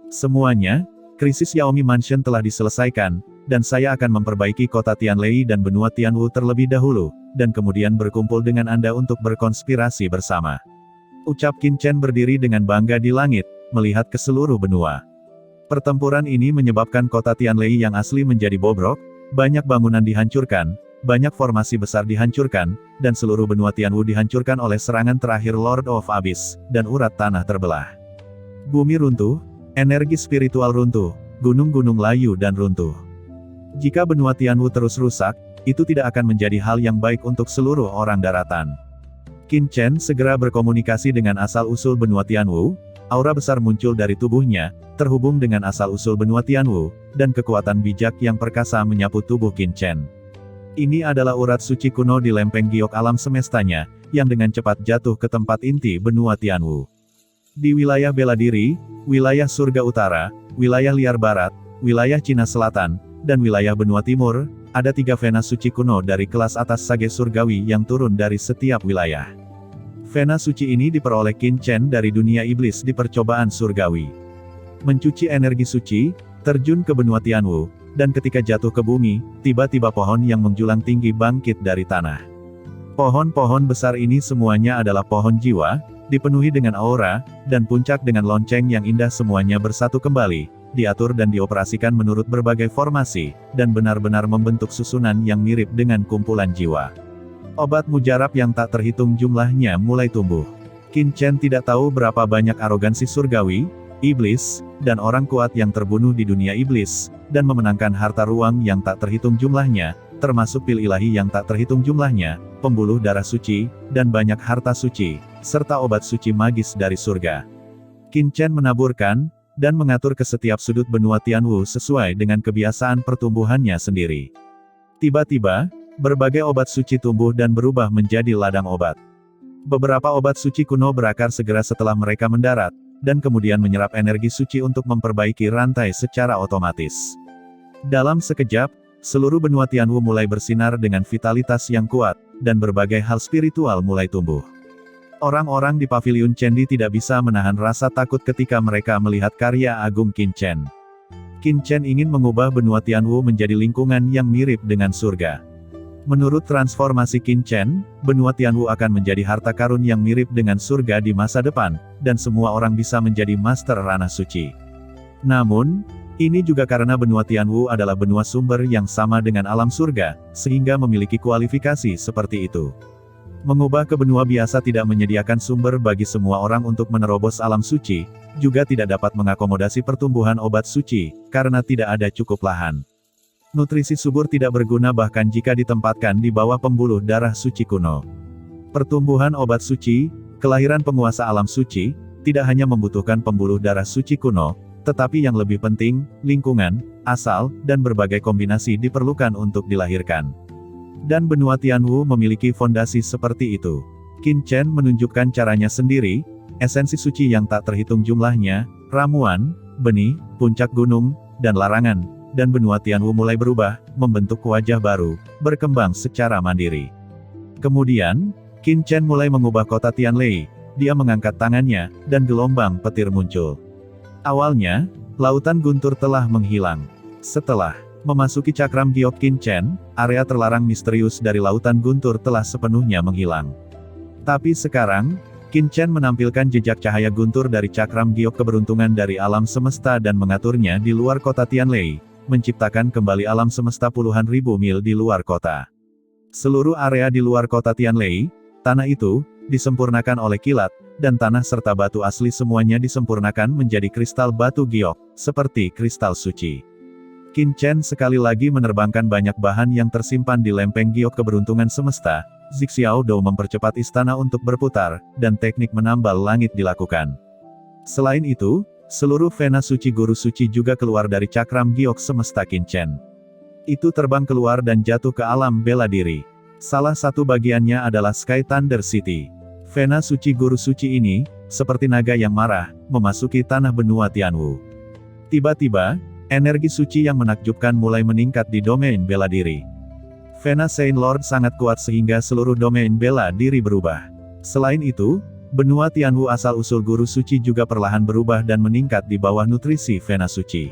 Semuanya, krisis Yaomi Mansion telah diselesaikan, dan saya akan memperbaiki kota Tianlei dan benua Tianwu terlebih dahulu, dan kemudian berkumpul dengan Anda untuk berkonspirasi bersama. Ucap Qin Chen berdiri dengan bangga di langit, melihat ke seluruh benua. Pertempuran ini menyebabkan kota Tianlei yang asli menjadi bobrok, banyak bangunan dihancurkan, banyak formasi besar dihancurkan, dan seluruh benua Tianwu dihancurkan oleh serangan terakhir Lord of Abyss, dan urat tanah terbelah. Bumi runtuh, energi spiritual runtuh, gunung-gunung layu dan runtuh. Jika benua Tianwu terus rusak, itu tidak akan menjadi hal yang baik untuk seluruh orang daratan. Qin Chen segera berkomunikasi dengan asal-usul benua Tianwu, aura besar muncul dari tubuhnya, terhubung dengan asal-usul benua Tianwu, dan kekuatan bijak yang perkasa menyapu tubuh Qin Chen. Ini adalah urat suci kuno di lempeng giok alam semestanya, yang dengan cepat jatuh ke tempat inti benua Tianwu. Di wilayah bela diri, wilayah surga utara, wilayah liar barat, wilayah Cina Selatan, dan wilayah benua timur, ada 3 vena suci kuno dari kelas atas sage surgawi yang turun dari setiap wilayah. Vena suci ini diperoleh Qin Chen dari dunia iblis di percobaan surgawi. Mencuci energi suci, terjun ke benua Tianwu, dan ketika jatuh ke bumi, tiba-tiba pohon yang menjulang tinggi bangkit dari tanah. Pohon-pohon besar ini semuanya adalah pohon jiwa, dipenuhi dengan aura, dan puncak dengan lonceng yang indah semuanya bersatu kembali, diatur dan dioperasikan menurut berbagai formasi, dan benar-benar membentuk susunan yang mirip dengan kumpulan jiwa. Obat mujarab yang tak terhitung jumlahnya mulai tumbuh. Qin Chen tidak tahu berapa banyak arogansi surgawi, iblis, dan orang kuat yang terbunuh di dunia iblis, dan memenangkan harta ruang yang tak terhitung jumlahnya, termasuk pil ilahi yang tak terhitung jumlahnya, pembuluh darah suci, dan banyak harta suci, serta obat suci magis dari surga. Qin Chen menaburkan, dan mengatur ke setiap sudut benua Tianwu sesuai dengan kebiasaan pertumbuhannya sendiri. Tiba-tiba, berbagai obat suci tumbuh dan berubah menjadi ladang obat. Beberapa obat suci kuno berakar segera setelah mereka mendarat, dan kemudian menyerap energi suci untuk memperbaiki rantai secara otomatis. Dalam sekejap, seluruh benua Tianwu mulai bersinar dengan vitalitas yang kuat, dan berbagai hal spiritual mulai tumbuh. Orang-orang di Paviliun Chendi tidak bisa menahan rasa takut ketika mereka melihat karya agung Qin Chen. Qin Chen ingin mengubah benua Tianwu menjadi lingkungan yang mirip dengan surga. Menurut transformasi Qin Chen, benua Tianwu akan menjadi harta karun yang mirip dengan surga di masa depan, dan semua orang bisa menjadi master ranah suci. Namun, ini juga karena benua Tianwu adalah benua sumber yang sama dengan alam surga, sehingga memiliki kualifikasi seperti itu. Mengubah ke benua biasa tidak menyediakan sumber bagi semua orang untuk menerobos alam suci, juga tidak dapat mengakomodasi pertumbuhan obat suci, karena tidak ada cukup lahan. Nutrisi subur tidak berguna bahkan jika ditempatkan di bawah pembuluh darah suci kuno. Pertumbuhan obat suci, kelahiran penguasa alam suci, tidak hanya membutuhkan pembuluh darah suci kuno, tetapi yang lebih penting, lingkungan, asal, dan berbagai kombinasi diperlukan untuk dilahirkan. Dan benua Tianwu memiliki fondasi seperti itu. Qin Chen menunjukkan caranya sendiri, esensi suci yang tak terhitung jumlahnya, ramuan, benih, puncak gunung, dan larangan. Dan benua Tianwu mulai berubah, membentuk wajah baru, berkembang secara mandiri. Kemudian, Qin Chen mulai mengubah kota Tianlei, dia mengangkat tangannya, dan gelombang petir muncul. Awalnya, lautan guntur telah menghilang. Setelah memasuki cakram giok Qin Chen, area terlarang misterius dari lautan guntur telah sepenuhnya menghilang. Tapi sekarang, Qin Chen menampilkan jejak cahaya guntur dari cakram giok keberuntungan dari alam semesta dan mengaturnya di luar kota Tianlei, menciptakan kembali alam semesta puluhan ribu mil di luar kota. Seluruh area di luar kota Tianlei, tanah itu, disempurnakan oleh kilat, dan tanah serta batu asli semuanya disempurnakan menjadi kristal batu giok, seperti kristal suci. Qin Chen sekali lagi menerbangkan banyak bahan yang tersimpan di lempeng giok keberuntungan semesta, Zixiao Dou mempercepat istana untuk berputar, dan teknik menambal langit dilakukan. Selain itu, seluruh vena suci guru suci juga keluar dari cakram giok semesta Qin Chen. Itu terbang keluar dan jatuh ke alam bela diri. Salah satu bagiannya adalah Sky Thunder City. Vena suci guru suci ini, seperti naga yang marah, memasuki tanah benua Tianwu. Tiba-tiba, energi suci yang menakjubkan mulai meningkat di domain bela diri. Vena Saint Lord sangat kuat sehingga seluruh domain bela diri berubah. Selain itu, benua Tianwu asal-usul guru suci juga perlahan berubah dan meningkat di bawah nutrisi Vena suci.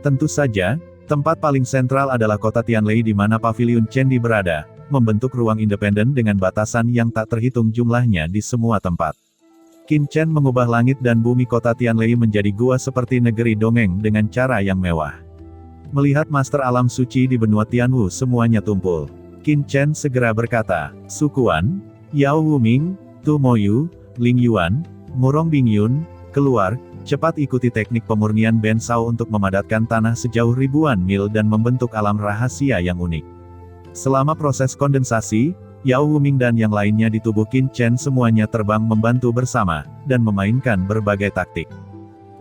Tentu saja, tempat paling sentral adalah kota Tianlei di mana Paviliun Candi berada, membentuk ruang independen dengan batasan yang tak terhitung jumlahnya di semua tempat. Qin Chen mengubah langit dan bumi kota Tianlei menjadi gua seperti negeri dongeng dengan cara yang mewah. Melihat master alam suci di benua Tianwu semuanya tumpul. Qin Chen segera berkata, "Sukuan, Yao Wuming, Tu Moyu, Ling Yuan, Murong Bingyun, keluar, cepat ikuti teknik pemurnian Ben Sao untuk memadatkan tanah sejauh ribuan mil dan membentuk alam rahasia yang unik." Selama proses kondensasi, Yao Wuming dan yang lainnya di tubuh Qin Chen semuanya terbang membantu bersama, dan memainkan berbagai taktik.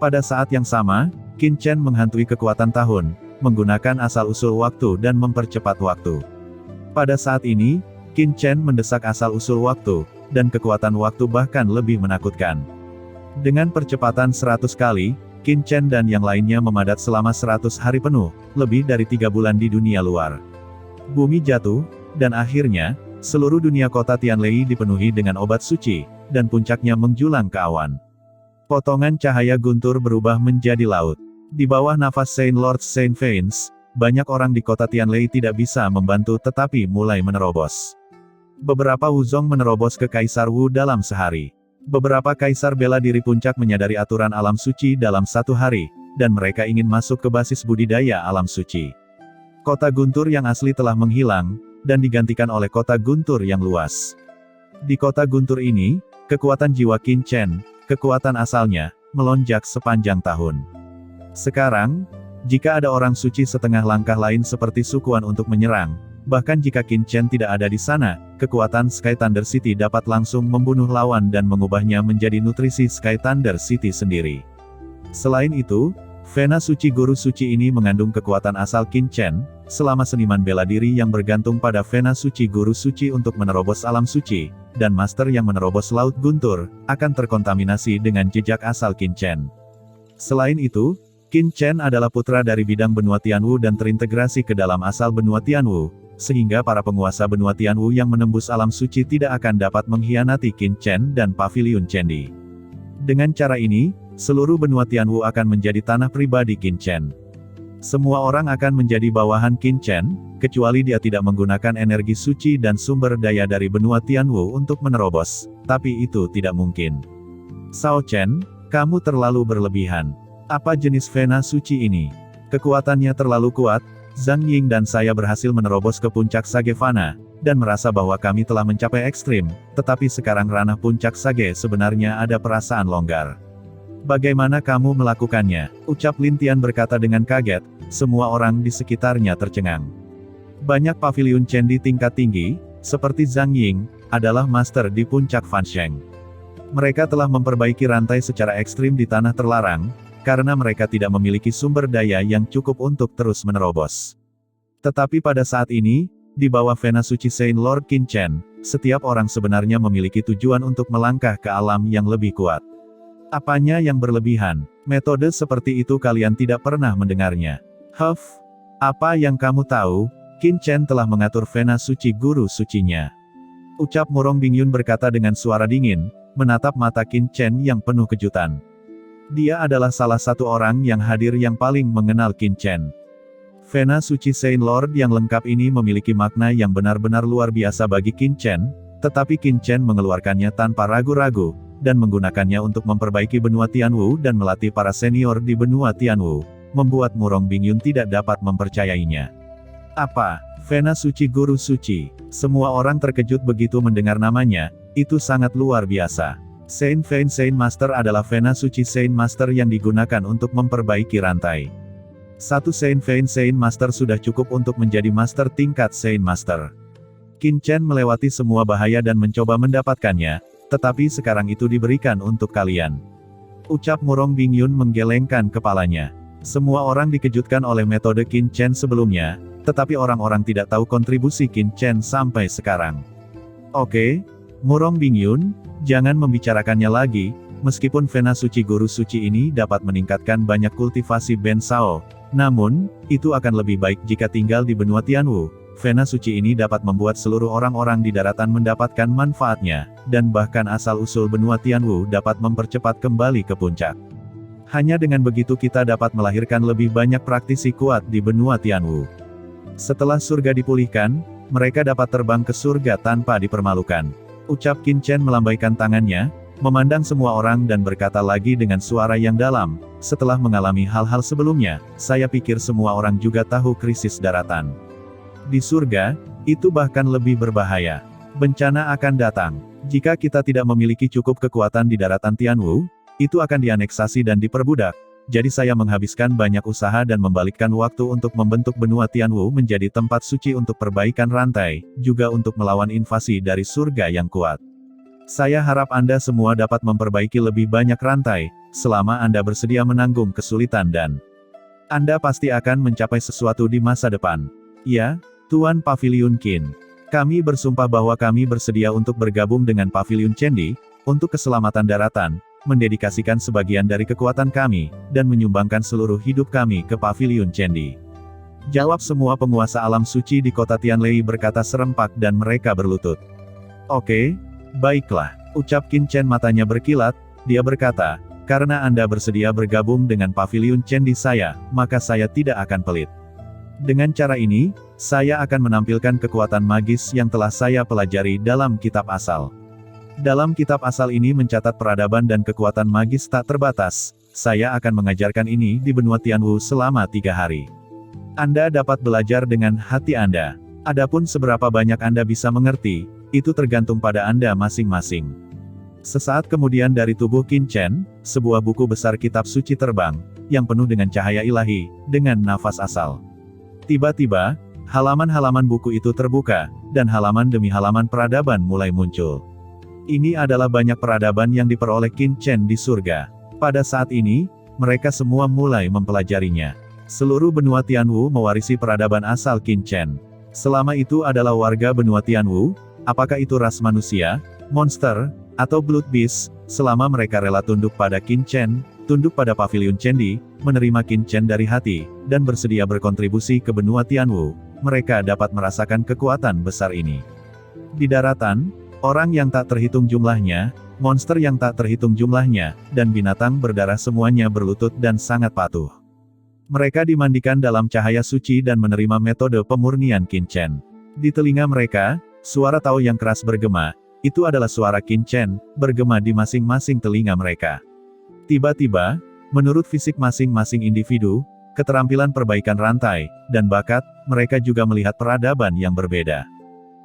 Pada saat yang sama, Qin Chen menghantui kekuatan tahun, menggunakan asal-usul waktu dan mempercepat waktu. Pada saat ini, Qin Chen mendesak asal-usul waktu, dan kekuatan waktu bahkan lebih menakutkan. Dengan percepatan 100 kali, Qin Chen dan yang lainnya memadat selama 100 hari penuh, lebih dari 3 bulan di dunia luar. Bumi jatuh, dan akhirnya, seluruh dunia kota Tianlei dipenuhi dengan obat suci, dan puncaknya menjulang ke awan. Potongan cahaya guntur berubah menjadi laut. Di bawah nafas Saint Lord Saint Veins, banyak orang di kota Tianlei tidak bisa membantu tetapi mulai menerobos. Beberapa Wuzong menerobos ke Kaisar Wu dalam sehari. Beberapa kaisar bela diri puncak menyadari aturan alam suci dalam 1 hari, dan mereka ingin masuk ke basis budidaya alam suci. Kota Guntur yang asli telah menghilang, dan digantikan oleh kota Guntur yang luas. Di kota Guntur ini, kekuatan jiwa Qin Chen, kekuatan asalnya, melonjak sepanjang tahun. Sekarang, jika ada orang suci setengah langkah lain seperti Sukuan untuk menyerang, bahkan jika Qin Chen tidak ada di sana, kekuatan Sky Thunder City dapat langsung membunuh lawan dan mengubahnya menjadi nutrisi Sky Thunder City sendiri. Selain itu, Vena suci guru suci ini mengandung kekuatan asal Qin Chen, selama seniman bela diri yang bergantung pada Vena suci guru suci untuk menerobos alam suci, dan master yang menerobos Laut Guntur, akan terkontaminasi dengan jejak asal Qin Chen. Selain itu, Qin Chen adalah putra dari bidang benua Tianwu dan terintegrasi ke dalam asal benua Tianwu, sehingga para penguasa benua Tianwu yang menembus alam suci tidak akan dapat mengkhianati Qin Chen dan Paviliun Candi. Dengan cara ini, seluruh benua Tianwu akan menjadi tanah pribadi Qin Chen. Semua orang akan menjadi bawahan Qin Chen, kecuali dia tidak menggunakan energi suci dan sumber daya dari benua Tianwu untuk menerobos, tapi itu tidak mungkin. Sao Chen, kamu terlalu berlebihan. Apa jenis Vena suci ini? Kekuatannya terlalu kuat. Zhang Ying dan saya berhasil menerobos ke puncak Sage Fana, dan merasa bahwa kami telah mencapai ekstrim, tetapi sekarang ranah puncak Sage sebenarnya ada perasaan longgar. Bagaimana kamu melakukannya? Ucap Lin Tian berkata dengan kaget, semua orang di sekitarnya tercengang. Banyak Paviliun Candi tingkat tinggi, seperti Zhang Ying, adalah master di puncak Fansheng. Mereka telah memperbaiki rantai secara ekstrim di tanah terlarang, karena mereka tidak memiliki sumber daya yang cukup untuk terus menerobos. Tetapi pada saat ini, di bawah Vena suci Saint Lord Qin Chen, setiap orang sebenarnya memiliki tujuan untuk melangkah ke alam yang lebih kuat. Apanya yang berlebihan? Metode seperti itu kalian tidak pernah mendengarnya. Apa yang kamu tahu? Qin Chen telah mengatur Vena suci guru sucinya. Ucap Murong Bingyun berkata dengan suara dingin, menatap mata Qin Chen yang penuh kejutan. Dia adalah salah satu orang yang hadir yang paling mengenal Qin Chen. Vena suci Saint Lord yang lengkap ini memiliki makna yang benar-benar luar biasa bagi Qin Chen, tetapi Qin Chen mengeluarkannya tanpa ragu-ragu, dan menggunakannya untuk memperbaiki benua Tianwu dan melatih para senior di benua Tianwu, membuat Murong Bingyun tidak dapat mempercayainya. Apa? Vena suci guru suci? Semua orang terkejut begitu mendengar namanya, itu sangat luar biasa. Saint Vein Saint Master adalah Vena suci Saint Master yang digunakan untuk memperbaiki rantai. Satu Saint Vein Saint Master sudah cukup untuk menjadi Master tingkat Saint Master. Qin Chen melewati semua bahaya dan mencoba mendapatkannya, tetapi sekarang itu diberikan untuk kalian. Ucap Murong Bingyun menggelengkan kepalanya. Semua orang dikejutkan oleh metode Qin Chen sebelumnya, tetapi orang-orang tidak tahu kontribusi Qin Chen sampai sekarang. Oke, Murong Bingyun, jangan membicarakannya lagi, meskipun Vena suci guru suci ini dapat meningkatkan banyak kultivasi Ben Sao, namun, itu akan lebih baik jika tinggal di benua Tianwu, Vena suci ini dapat membuat seluruh orang-orang di daratan mendapatkan manfaatnya, dan bahkan asal-usul benua Tianwu dapat mempercepat kembali ke puncak. Hanya dengan begitu kita dapat melahirkan lebih banyak praktisi kuat di benua Tianwu. Setelah surga dipulihkan, mereka dapat terbang ke surga tanpa dipermalukan. Ucap Qin Chen melambaikan tangannya, memandang semua orang dan berkata lagi dengan suara yang dalam, setelah mengalami hal-hal sebelumnya, saya pikir semua orang juga tahu krisis daratan. Di surga, itu bahkan lebih berbahaya. Bencana akan datang. Jika kita tidak memiliki cukup kekuatan di daratan Tianwu, itu akan dianeksasi dan diperbudak. Jadi saya menghabiskan banyak usaha dan membalikkan waktu untuk membentuk benua Tianwu menjadi tempat suci untuk perbaikan rantai, juga untuk melawan invasi dari surga yang kuat. Saya harap Anda semua dapat memperbaiki lebih banyak rantai, selama Anda bersedia menanggung kesulitan dan Anda pasti akan mencapai sesuatu di masa depan. Ya, Tuan Paviliun Qin. Kami bersumpah bahwa kami bersedia untuk bergabung dengan Paviliun Chendi, untuk keselamatan daratan, mendedikasikan sebagian dari kekuatan kami, dan menyumbangkan seluruh hidup kami ke Paviliun Chendi. Jawab semua penguasa alam suci di kota Tianlei berkata serempak dan mereka berlutut. Oke, baiklah, ucap Qin Chen matanya berkilat, dia berkata, karena Anda bersedia bergabung dengan Paviliun Chendi saya, maka saya tidak akan pelit. Dengan cara ini, saya akan menampilkan kekuatan magis yang telah saya pelajari dalam kitab asal. Dalam kitab asal ini mencatat peradaban dan kekuatan magis tak terbatas. Saya akan mengajarkan ini di benua Tianwu selama 3 hari. Anda dapat belajar dengan hati Anda. Adapun seberapa banyak Anda bisa mengerti, itu tergantung pada Anda masing-masing. Sesaat kemudian dari tubuh Qin Chen, sebuah buku besar kitab suci terbang, yang penuh dengan cahaya ilahi, dengan nafas asal. Tiba-tiba, halaman-halaman buku itu terbuka, dan halaman demi halaman peradaban mulai muncul. Ini adalah banyak peradaban yang diperoleh Qin Chen di surga. Pada saat ini, mereka semua mulai mempelajarinya. Seluruh benua Tianwu mewarisi peradaban asal Qin Chen. Selama itu adalah warga benua Tianwu, apakah itu ras manusia, monster, atau blood beast, selama mereka rela tunduk pada Qin Chen, tunduk pada Paviliun Chendi, menerima Qin Chen dari hati, dan bersedia berkontribusi ke benua Tianwu, mereka dapat merasakan kekuatan besar ini. Di daratan, orang yang tak terhitung jumlahnya, monster yang tak terhitung jumlahnya, dan binatang berdarah semuanya berlutut dan sangat patuh. Mereka dimandikan dalam cahaya suci dan menerima metode pemurnian Qin Chen. Di telinga mereka, suara tao yang keras bergema, itu adalah suara Qin Chen, bergema di masing-masing telinga mereka. Tiba-tiba, menurut fisik masing-masing individu, keterampilan perbaikan rantai, dan bakat, mereka juga melihat peradaban yang berbeda.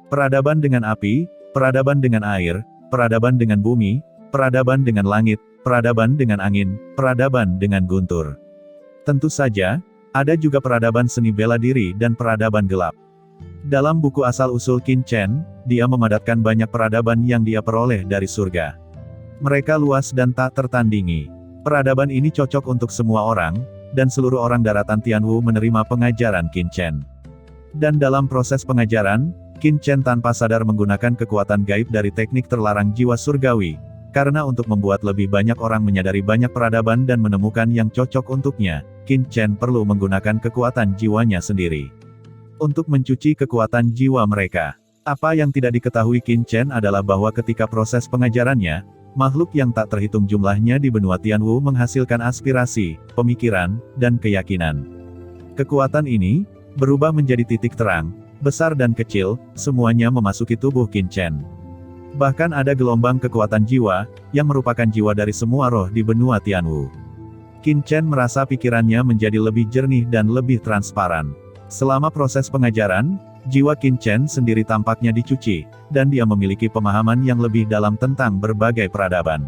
Peradaban dengan api, peradaban dengan air, peradaban dengan bumi, peradaban dengan langit, peradaban dengan angin, peradaban dengan guntur. Tentu saja, ada juga peradaban seni bela diri dan peradaban gelap. Dalam buku asal-usul Qin Chen, dia memadatkan banyak peradaban yang dia peroleh dari surga. Mereka luas dan tak tertandingi. Peradaban ini cocok untuk semua orang, dan seluruh orang daratan Tianwu menerima pengajaran Qin Chen. Dan dalam proses pengajaran, Qin Chen tanpa sadar menggunakan kekuatan gaib dari teknik terlarang jiwa surgawi, karena untuk membuat lebih banyak orang menyadari banyak peradaban dan menemukan yang cocok untuknya, Qin Chen perlu menggunakan kekuatan jiwanya sendiri. Untuk mencuci kekuatan jiwa mereka. Apa yang tidak diketahui Qin Chen adalah bahwa ketika proses pengajarannya, makhluk yang tak terhitung jumlahnya di benua Tianwu menghasilkan aspirasi, pemikiran, dan keyakinan. Kekuatan ini, berubah menjadi titik terang, besar dan kecil, semuanya memasuki tubuh Qin Chen. Bahkan ada gelombang kekuatan jiwa, yang merupakan jiwa dari semua roh di benua Tianwu. Qin Chen merasa pikirannya menjadi lebih jernih dan lebih transparan. Selama proses pengajaran, jiwa Qin Chen sendiri tampaknya dicuci, dan dia memiliki pemahaman yang lebih dalam tentang berbagai peradaban.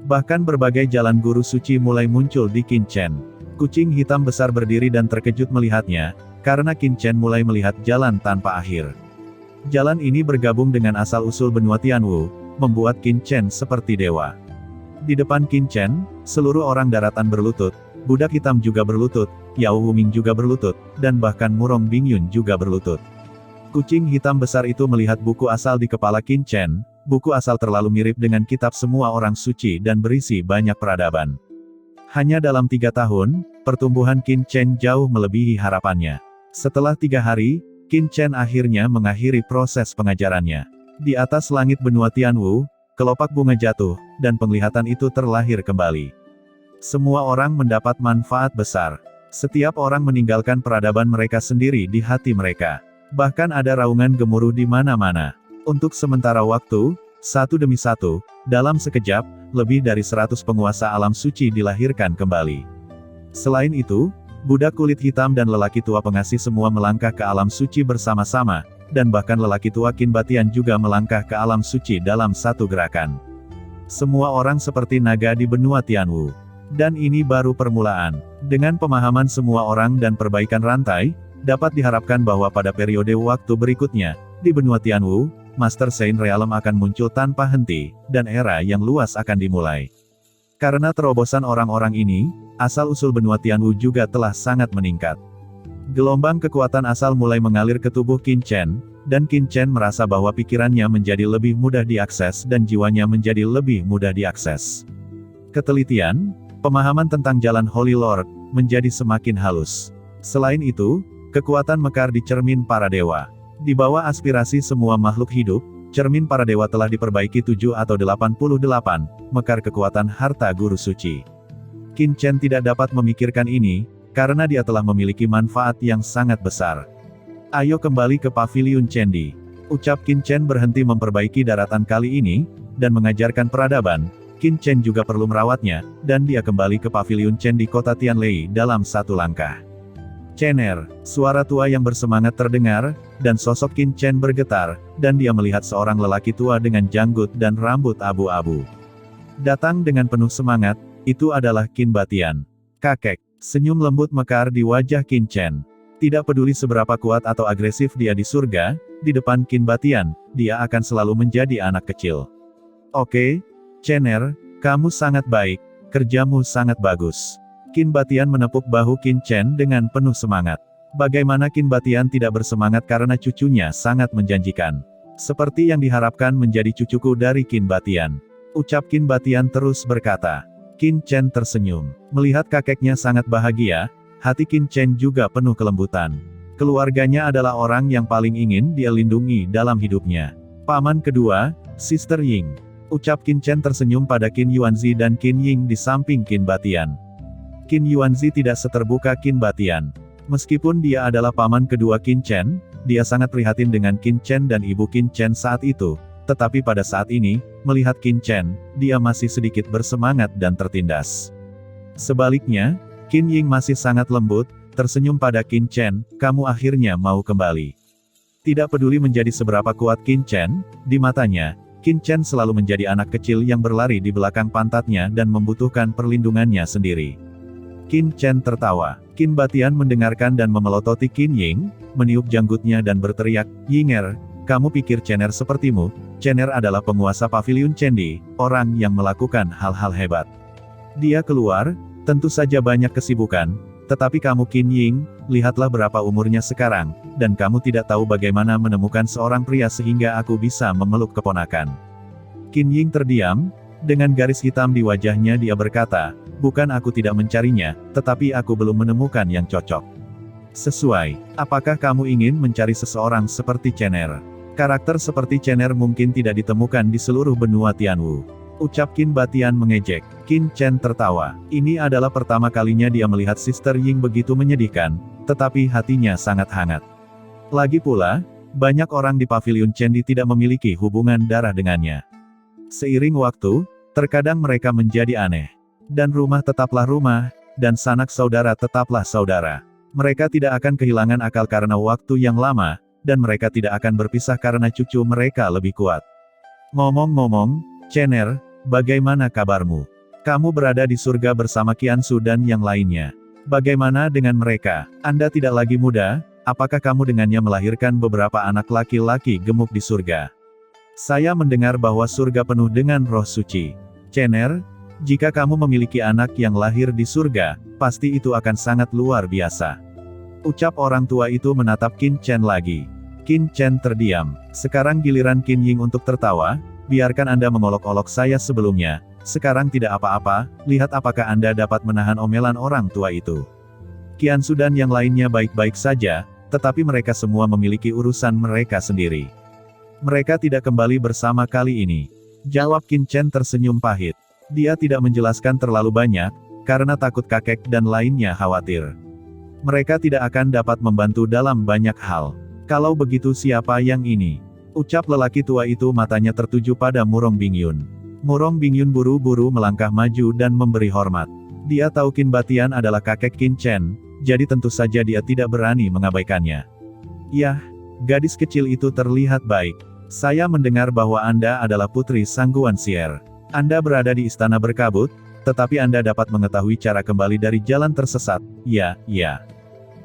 Bahkan berbagai jalan guru suci mulai muncul di Qin Chen. Kucing hitam besar berdiri dan terkejut melihatnya, karena Qin Chen mulai melihat jalan tanpa akhir. Jalan ini bergabung dengan asal-usul benua Tianwu, membuat Qin Chen seperti dewa. Di depan Qin Chen, seluruh orang daratan berlutut, budak hitam juga berlutut, Yao Wuming juga berlutut, dan bahkan Murong Bingyun juga berlutut. Kucing hitam besar itu melihat buku asal di kepala Qin Chen, buku asal terlalu mirip dengan kitab semua orang suci dan berisi banyak peradaban. Hanya dalam 3 tahun, pertumbuhan Qin Chen jauh melebihi harapannya. Setelah 3 hari, Qin Chen akhirnya mengakhiri proses pengajarannya. Di atas langit benua Tianwu, kelopak bunga jatuh, dan penglihatan itu terlahir kembali. Semua orang mendapat manfaat besar. Setiap orang meninggalkan peradaban mereka sendiri di hati mereka. Bahkan ada raungan gemuruh di mana-mana. Untuk sementara waktu, satu demi satu, dalam sekejap, lebih dari 100 penguasa alam suci dilahirkan kembali. Selain itu, budak kulit hitam dan lelaki tua pengasih semua melangkah ke alam suci bersama-sama, dan bahkan lelaki tua Qin Batian juga melangkah ke alam suci dalam satu gerakan. Semua orang seperti naga di benua Tianwu. Dan ini baru permulaan. Dengan pemahaman semua orang dan perbaikan rantai, dapat diharapkan bahwa pada periode waktu berikutnya, di benua Tianwu, Master Saint Realm akan muncul tanpa henti, dan era yang luas akan dimulai. Karena terobosan orang-orang ini, asal-usul benua Tianwu juga telah sangat meningkat. Gelombang kekuatan asal mulai mengalir ke tubuh Qin Chen, dan Qin Chen merasa bahwa pikirannya menjadi lebih mudah diakses dan jiwanya menjadi lebih mudah diakses. Ketelitian, pemahaman tentang jalan Holy Lord, menjadi semakin halus. Selain itu, kekuatan mekar di cermin para dewa. Di bawah aspirasi semua makhluk hidup, cermin para dewa telah diperbaiki 7 atau 88, mekar kekuatan harta guru suci. Qin Chen tidak dapat memikirkan ini, karena dia telah memiliki manfaat yang sangat besar. Ayo kembali ke Paviliun Chendi. Ucap Qin Chen berhenti memperbaiki daratan kali ini, dan mengajarkan peradaban. Qin Chen juga perlu merawatnya, dan dia kembali ke Paviliun Chendi kota Tianlei dalam satu langkah. Chener, suara tua yang bersemangat terdengar, dan sosok Qin Chen bergetar, dan dia melihat seorang lelaki tua dengan janggut dan rambut abu-abu. Datang dengan penuh semangat, itu adalah Qin Batian. Kakek. Senyum lembut mekar di wajah Qin Chen. Tidak peduli seberapa kuat atau agresif dia di surga, di depan Qin Batian, dia akan selalu menjadi anak kecil. Oke, Chener, kamu sangat baik, kerjamu sangat bagus. Qin Batian menepuk bahu Qin Chen dengan penuh semangat. Bagaimana Qin Batian tidak bersemangat karena cucunya sangat menjanjikan. Seperti yang diharapkan menjadi cucuku dari Qin Batian. Ucap Qin Batian terus berkata. Qin Chen tersenyum. Melihat kakeknya sangat bahagia, hati Qin Chen juga penuh kelembutan. Keluarganya adalah orang yang paling ingin dia lindungi dalam hidupnya. Paman kedua, Sister Ying. Ucap Qin Chen tersenyum pada Qin Yuanzi dan Qin Ying di samping Qin Batian. Qin Yuanzi tidak seterbuka Qin Batian. Meskipun dia adalah paman kedua Qin Chen, dia sangat prihatin dengan Qin Chen dan ibu Qin Chen saat itu. Tetapi pada saat ini, melihat Qin Chen, dia masih sedikit bersemangat dan tertindas. Sebaliknya, Qin Ying masih sangat lembut, tersenyum pada Qin Chen, kamu akhirnya mau kembali. Tidak peduli menjadi seberapa kuat Qin Chen, di matanya, Qin Chen selalu menjadi anak kecil yang berlari di belakang pantatnya dan membutuhkan perlindungannya sendiri. Qin Chen tertawa. Qin Batian mendengarkan dan memelototi Qin Ying, meniup janggutnya dan berteriak, Yinger, kamu pikir Chener sepertimu? Chener adalah penguasa Paviliun Chendi, orang yang melakukan hal-hal hebat. Dia keluar, tentu saja banyak kesibukan, tetapi kamu Qin Ying, lihatlah berapa umurnya sekarang, dan kamu tidak tahu bagaimana menemukan seorang pria sehingga aku bisa memeluk keponakan. Qin Ying terdiam, dengan garis hitam di wajahnya dia berkata, bukan aku tidak mencarinya, tetapi aku belum menemukan yang cocok. Sesuai, apakah kamu ingin mencari seseorang seperti Chener? Karakter seperti Chener mungkin tidak ditemukan di seluruh benua Tianwu. Ucap Qin Batian mengejek. Qin Chen tertawa. Ini adalah pertama kalinya dia melihat Sister Ying begitu menyedihkan, tetapi hatinya sangat hangat. Lagi pula, banyak orang di Paviliun Chendi tidak memiliki hubungan darah dengannya. Seiring waktu, terkadang mereka menjadi aneh. Dan rumah tetaplah rumah, dan sanak saudara tetaplah saudara. Mereka tidak akan kehilangan akal karena waktu yang lama, dan mereka tidak akan berpisah karena cucu mereka lebih kuat. Ngomong-ngomong, Chener, bagaimana kabarmu? Kamu berada di surga bersama Qiansu dan yang lainnya. Bagaimana dengan mereka? Anda tidak lagi muda, apakah kamu dengannya melahirkan beberapa anak laki-laki gemuk di surga? Saya mendengar bahwa surga penuh dengan roh suci. Chener, jika kamu memiliki anak yang lahir di surga, pasti itu akan sangat luar biasa. Ucap orang tua itu menatap Qin Chen lagi. Qin Chen terdiam. Sekarang giliran Qin Ying untuk tertawa, biarkan Anda mengolok-olok saya sebelumnya, sekarang tidak apa-apa, lihat apakah Anda dapat menahan omelan orang tua itu. Qiansu dan yang lainnya baik-baik saja, tetapi mereka semua memiliki urusan mereka sendiri. Mereka tidak kembali bersama kali ini. Jawab Qin Chen tersenyum pahit. Dia tidak menjelaskan terlalu banyak, karena takut kakek dan lainnya khawatir. Mereka tidak akan dapat membantu dalam banyak hal. Kalau begitu siapa yang ini? Ucap lelaki tua itu, matanya tertuju pada Murong Bingyun. Murong Bingyun buru-buru melangkah maju dan memberi hormat. Dia tahu Qin Batian adalah kakek Qin Chen, jadi tentu saja dia tidak berani mengabaikannya. Yah, gadis kecil itu terlihat baik. Saya mendengar bahwa Anda adalah putri Sangguan Sier. Anda berada di istana berkabut, tetapi Anda dapat mengetahui cara kembali dari jalan tersesat. Ya, ya.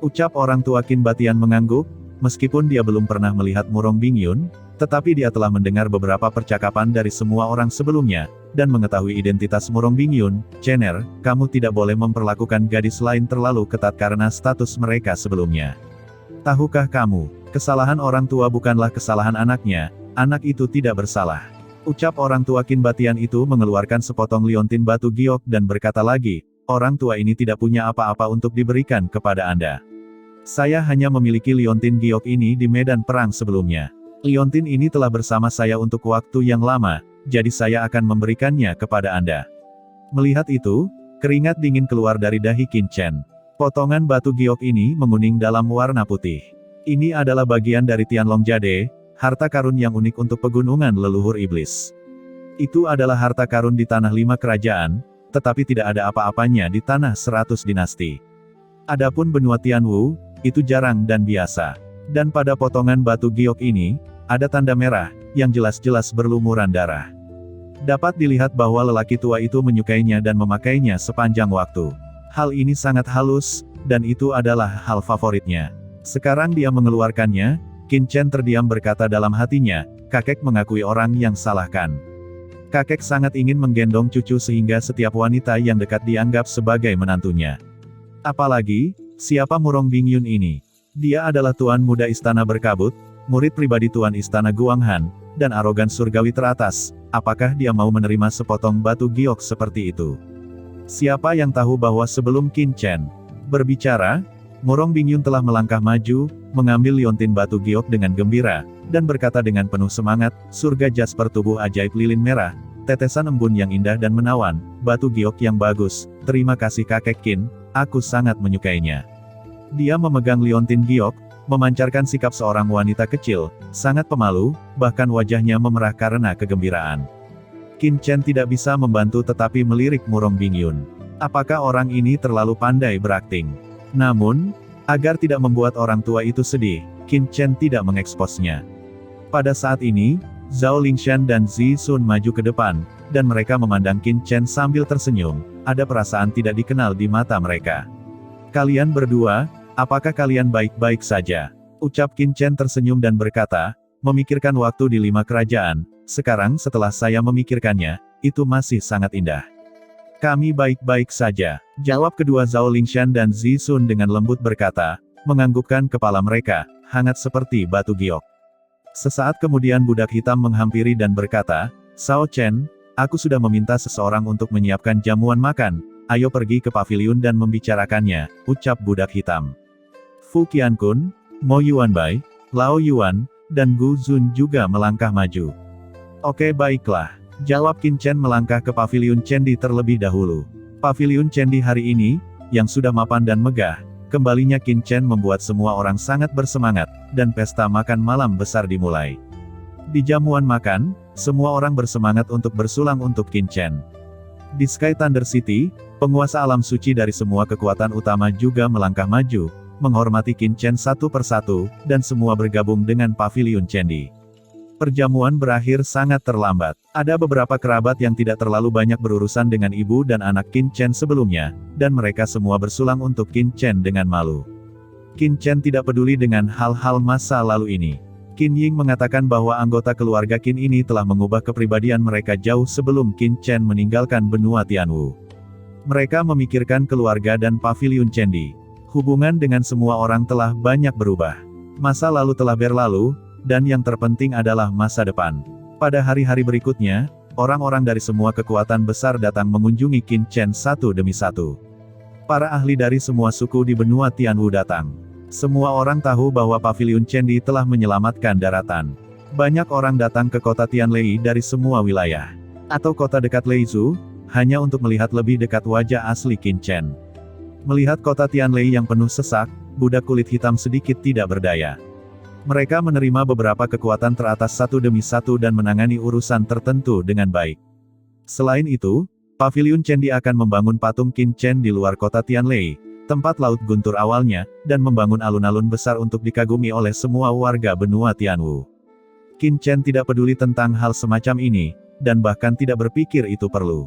Ucap orang tua Qin Batian mengangguk, meskipun dia belum pernah melihat Murong Bingyun, tetapi dia telah mendengar beberapa percakapan dari semua orang sebelumnya, dan mengetahui identitas Murong Bingyun. Cener, kamu tidak boleh memperlakukan gadis lain terlalu ketat karena status mereka sebelumnya. Tahukah kamu, kesalahan orang tua bukanlah kesalahan anaknya, anak itu tidak bersalah. Ucap orang tua Qin Batian itu mengeluarkan sepotong liontin batu giok dan berkata lagi, orang tua ini tidak punya apa-apa untuk diberikan kepada Anda. Saya hanya memiliki liontin giok ini di medan perang sebelumnya. Liontin ini telah bersama saya untuk waktu yang lama, jadi saya akan memberikannya kepada Anda. Melihat itu, keringat dingin keluar dari dahi Qin Chen. Potongan batu giok ini menguning dalam warna putih. Ini adalah bagian dari Tianlong Jade, harta karun yang unik untuk pegunungan leluhur iblis. Itu adalah harta karun di tanah 5 kerajaan, tetapi tidak ada apa-apanya di tanah 100 dinasti. Adapun benua Tianwu, itu jarang dan biasa. Dan pada potongan batu giok ini, ada tanda merah, yang jelas-jelas berlumuran darah. Dapat dilihat bahwa lelaki tua itu menyukainya dan memakainya sepanjang waktu. Hal ini sangat halus, dan itu adalah hal favoritnya. Sekarang dia mengeluarkannya. Qin Chen terdiam berkata dalam hatinya, kakek mengakui orang yang salahkan. Kakek sangat ingin menggendong cucu sehingga setiap wanita yang dekat dianggap sebagai menantunya. Apalagi, siapa Murong Bingyun ini? Dia adalah tuan muda istana berkabut, murid pribadi Tuan Istana Guanghan, dan arogan surgawi teratas. Apakah dia mau menerima sepotong batu giok seperti itu? Siapa yang tahu bahwa sebelum Qin Chen berbicara, Murong Bingyun telah melangkah maju, mengambil liontin batu giok dengan gembira, dan berkata dengan penuh semangat, surga jasper tubuh ajaib lilin merah, tetesan embun yang indah dan menawan, batu giok yang bagus, terima kasih kakek Qin, aku sangat menyukainya. Dia memegang liontin giok, memancarkan sikap seorang wanita kecil, sangat pemalu, bahkan wajahnya memerah karena kegembiraan. Qin Chen tidak bisa membantu tetapi melirik Murong Bingyun. Apakah orang ini terlalu pandai berakting? Namun, agar tidak membuat orang tua itu sedih, Qin Chen tidak mengeksposnya. Pada saat ini, Zhao Lingshan dan Zi Sun maju ke depan, dan mereka memandang Qin Chen sambil tersenyum, ada perasaan tidak dikenal di mata mereka. Kalian berdua, apakah kalian baik-baik saja? Ucap Qin Chen tersenyum dan berkata, memikirkan waktu di 5 kerajaan, sekarang setelah saya memikirkannya, itu masih sangat indah. Kami baik-baik saja, jawab kedua Zhao Lingshan dan Zi Sun dengan lembut berkata, menganggukkan kepala mereka, hangat seperti batu giok. Sesaat kemudian budak hitam menghampiri dan berkata, Sao Chen, aku sudah meminta seseorang untuk menyiapkan jamuan makan, ayo pergi ke paviliun dan membicarakannya, ucap budak hitam. Fu Qiankun, Mo Yuanbai, Lao Yuan, dan Gu Zun juga melangkah maju. Oke baiklah, jawab Qin Chen melangkah ke paviliun Cendi terlebih dahulu. Paviliun Cendi hari ini, yang sudah mapan dan megah, kembalinya Qin Chen membuat semua orang sangat bersemangat, dan pesta makan malam besar dimulai. Di jamuan makan, semua orang bersemangat untuk bersulang untuk Qin Chen. Di Sky Thunder City, penguasa alam suci dari semua kekuatan utama juga melangkah maju, menghormati Qin Chen satu persatu, dan semua bergabung dengan paviliun Cendi. Perjamuan berakhir sangat terlambat. Ada beberapa kerabat yang tidak terlalu banyak berurusan dengan ibu dan anak Qin Chen sebelumnya, dan mereka semua bersulang untuk Qin Chen dengan malu. Qin Chen tidak peduli dengan hal-hal masa lalu ini. Qin Ying mengatakan bahwa anggota keluarga Qin ini telah mengubah kepribadian mereka jauh sebelum Qin Chen meninggalkan benua Tianwu. Mereka memikirkan keluarga dan paviliun Cendi. Hubungan dengan semua orang telah banyak berubah. Masa lalu telah berlalu, dan yang terpenting adalah masa depan. Pada hari-hari berikutnya, orang-orang dari semua kekuatan besar datang mengunjungi Qin Chen satu demi satu. Para ahli dari semua suku di benua Tianwu datang. Semua orang tahu bahwa Paviliun Chendi telah menyelamatkan daratan. Banyak orang datang ke kota Tianlei dari semua wilayah atau kota dekat Leizhou, hanya untuk melihat lebih dekat wajah asli Qin Chen. Melihat kota Tianlei yang penuh sesak, budak kulit hitam sedikit tidak berdaya. Mereka menerima beberapa kekuatan teratas satu demi satu dan menangani urusan tertentu dengan baik. Selain itu, Paviliun Chendi akan membangun patung Qin Chen di luar kota Tianlei, tempat Laut Guntur awalnya, dan membangun alun-alun besar untuk dikagumi oleh semua warga benua Tianwu. Qin Chen tidak peduli tentang hal semacam ini, dan bahkan tidak berpikir itu perlu.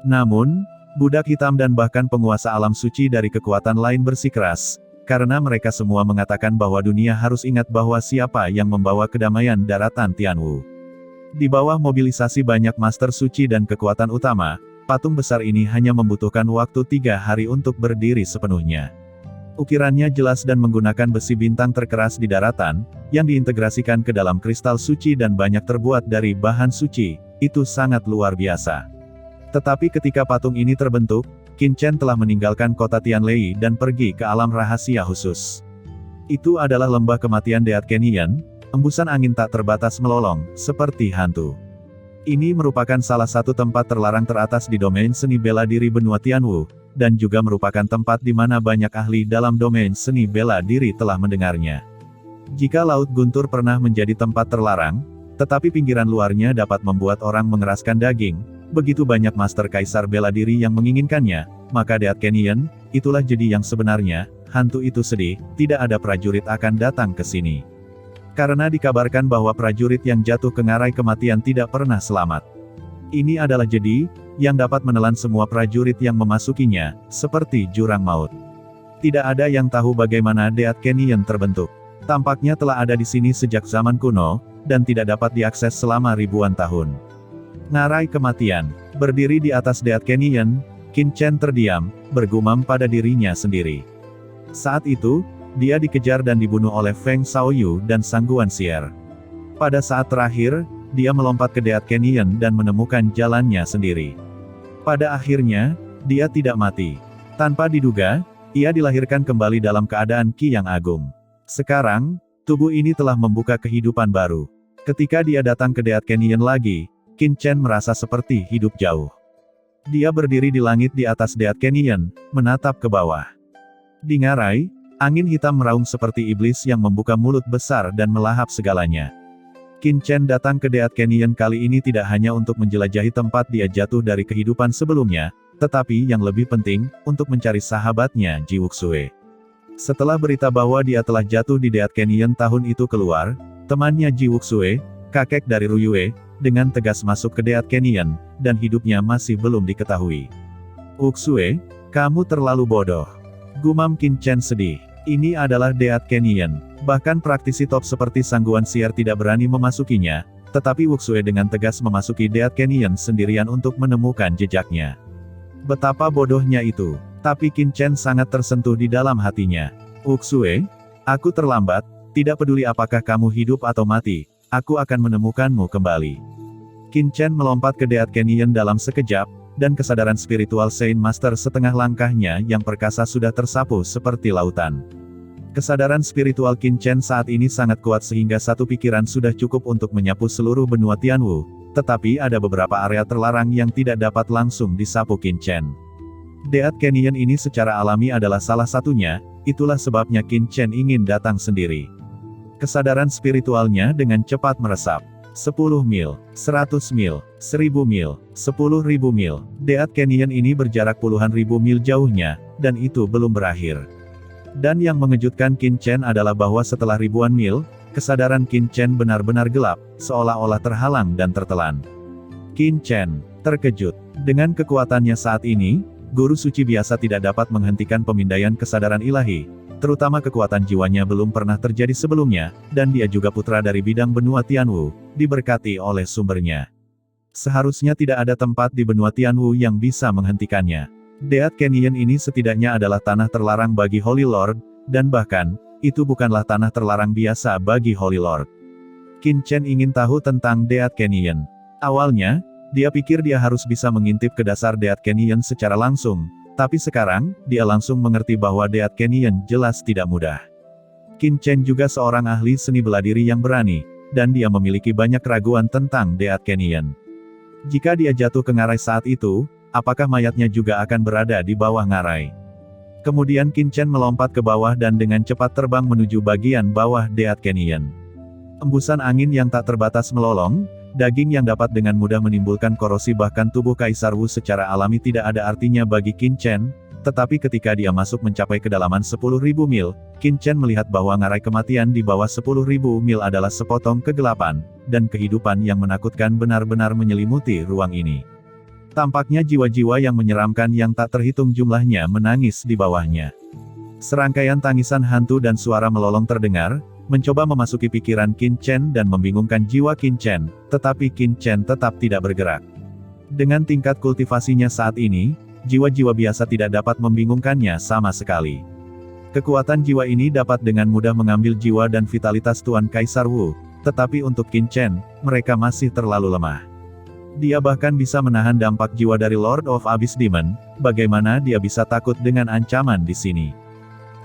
Namun, budak hitam dan bahkan penguasa alam suci dari kekuatan lain bersikeras, karena mereka semua mengatakan bahwa dunia harus ingat bahwa siapa yang membawa kedamaian daratan Tianwu. Di bawah mobilisasi banyak master suci dan kekuatan utama, patung besar ini hanya membutuhkan waktu 3 hari untuk berdiri sepenuhnya. Ukirannya jelas dan menggunakan besi bintang terkeras di daratan, yang diintegrasikan ke dalam kristal suci dan banyak terbuat dari bahan suci, itu sangat luar biasa. Tetapi ketika patung ini terbentuk, Qin Chen telah meninggalkan kota Tianlei dan pergi ke alam rahasia khusus. Itu adalah lembah kematian Deat Canyon, embusan angin tak terbatas melolong, seperti hantu. Ini merupakan salah satu tempat terlarang teratas di domain seni bela diri benua Tianwu, dan juga merupakan tempat di mana banyak ahli dalam domain seni bela diri telah mendengarnya. Jika Laut Guntur pernah menjadi tempat terlarang, tetapi pinggiran luarnya dapat membuat orang mengeraskan daging, begitu banyak master kaisar bela diri yang menginginkannya, maka Deat Canyon, itulah jadi yang sebenarnya. Hantu itu sedih, tidak ada prajurit akan datang ke sini. Karena dikabarkan bahwa prajurit yang jatuh ke ngarai kematian tidak pernah selamat. Ini adalah jadi, yang dapat menelan semua prajurit yang memasukinya, seperti jurang maut. Tidak ada yang tahu bagaimana Deat Canyon terbentuk. Tampaknya telah ada di sini sejak zaman kuno, dan tidak dapat diakses selama ribuan tahun. Ngarai kematian, berdiri di atas Deat Canyon, Qin Chen terdiam, bergumam pada dirinya sendiri. Saat itu, dia dikejar dan dibunuh oleh Feng Shaoyu dan Sang Guanxier. Pada saat terakhir, dia melompat ke Deat Canyon dan menemukan jalannya sendiri. Pada akhirnya, dia tidak mati. Tanpa diduga, ia dilahirkan kembali dalam keadaan Qi yang agung. Sekarang, tubuh ini telah membuka kehidupan baru. Ketika dia datang ke Deat Canyon lagi, Qin Chen merasa seperti hidup jauh. Dia berdiri di langit di atas Deat Canyon, menatap ke bawah. Di ngarai, angin hitam meraung seperti iblis yang membuka mulut besar dan melahap segalanya. Qin Chen datang ke Deat Canyon kali ini tidak hanya untuk menjelajahi tempat dia jatuh dari kehidupan sebelumnya, tetapi yang lebih penting, untuk mencari sahabatnya Ji Wuxue. Setelah berita bahwa dia telah jatuh di Deat Canyon tahun itu keluar, temannya Ji Wuxue, kakek dari Ruyue, dengan tegas masuk ke Deat Canyon, dan hidupnya masih belum diketahui. "Wuxue, kamu terlalu bodoh," gumam Qin Chen sedih. Ini adalah Deat Canyon. Bahkan praktisi top seperti Sang Guanxier tidak berani memasukinya, tetapi Wuxue dengan tegas memasuki Deat Canyon sendirian untuk menemukan jejaknya. Betapa bodohnya itu. Tapi Qin Chen sangat tersentuh di dalam hatinya. "Wuxue, aku terlambat, tidak peduli apakah kamu hidup atau mati, aku akan menemukanmu kembali." Qin Chen melompat ke Deat Canyon dalam sekejap, dan kesadaran spiritual Saint Master setengah langkahnya yang perkasa sudah tersapu seperti lautan. Kesadaran spiritual Qin Chen saat ini sangat kuat sehingga satu pikiran sudah cukup untuk menyapu seluruh benua Tianwu, tetapi ada beberapa area terlarang yang tidak dapat langsung disapu Qin Chen. Deat Canyon ini secara alami adalah salah satunya, itulah sebabnya Qin Chen ingin datang sendiri. Kesadaran spiritualnya dengan cepat meresap. 10 mil, 100 mil, 1000 mil, 10.000 mil. Deat Canyon ini berjarak puluhan ribu mil jauhnya, dan itu belum berakhir. Dan yang mengejutkan Qin Chen adalah bahwa setelah ribuan mil, kesadaran Qin Chen benar-benar gelap, seolah-olah terhalang dan tertelan. Qin Chen terkejut. Dengan kekuatannya saat ini, guru suci biasa tidak dapat menghentikan pemindaian kesadaran ilahi, terutama kekuatan jiwanya belum pernah terjadi sebelumnya, dan dia juga putra dari bidang benua Tianwu, diberkati oleh sumbernya. Seharusnya tidak ada tempat di benua Tianwu yang bisa menghentikannya. Deat Canyon ini setidaknya adalah tanah terlarang bagi Holy Lord, dan bahkan, itu bukanlah tanah terlarang biasa bagi Holy Lord. Qin Chen ingin tahu tentang Deat Canyon. Awalnya, dia pikir dia harus bisa mengintip ke dasar Deat Canyon secara langsung, tapi sekarang, dia langsung mengerti bahwa Deat Canyon jelas tidak mudah. Qin Chen juga seorang ahli seni bela diri yang berani, dan dia memiliki banyak keraguan tentang Deat Canyon. Jika dia jatuh ke ngarai saat itu, apakah mayatnya juga akan berada di bawah ngarai? Kemudian Qin Chen melompat ke bawah dan dengan cepat terbang menuju bagian bawah Deat Canyon. Embusan angin yang tak terbatas melolong, daging yang dapat dengan mudah menimbulkan korosi bahkan tubuh Kaisar Wu secara alami tidak ada artinya bagi Qin Chen, tetapi ketika dia masuk mencapai kedalaman 10.000 mil, Qin Chen melihat bahwa ngarai kematian di bawah 10.000 mil adalah sepotong kegelapan, dan kehidupan yang menakutkan benar-benar menyelimuti ruang ini. Tampaknya jiwa-jiwa yang menyeramkan yang tak terhitung jumlahnya menangis di bawahnya. Serangkaian tangisan hantu dan suara melolong terdengar, mencoba memasuki pikiran Qin Chen dan membingungkan jiwa Qin Chen, tetapi Qin Chen tetap tidak bergerak. Dengan tingkat kultivasinya saat ini, jiwa-jiwa biasa tidak dapat membingungkannya sama sekali. Kekuatan jiwa ini dapat dengan mudah mengambil jiwa dan vitalitas Tuan Kaisar Wu, tetapi untuk Qin Chen, mereka masih terlalu lemah. Dia bahkan bisa menahan dampak jiwa dari Lord of Abyss Demon, bagaimana dia bisa takut dengan ancaman di sini?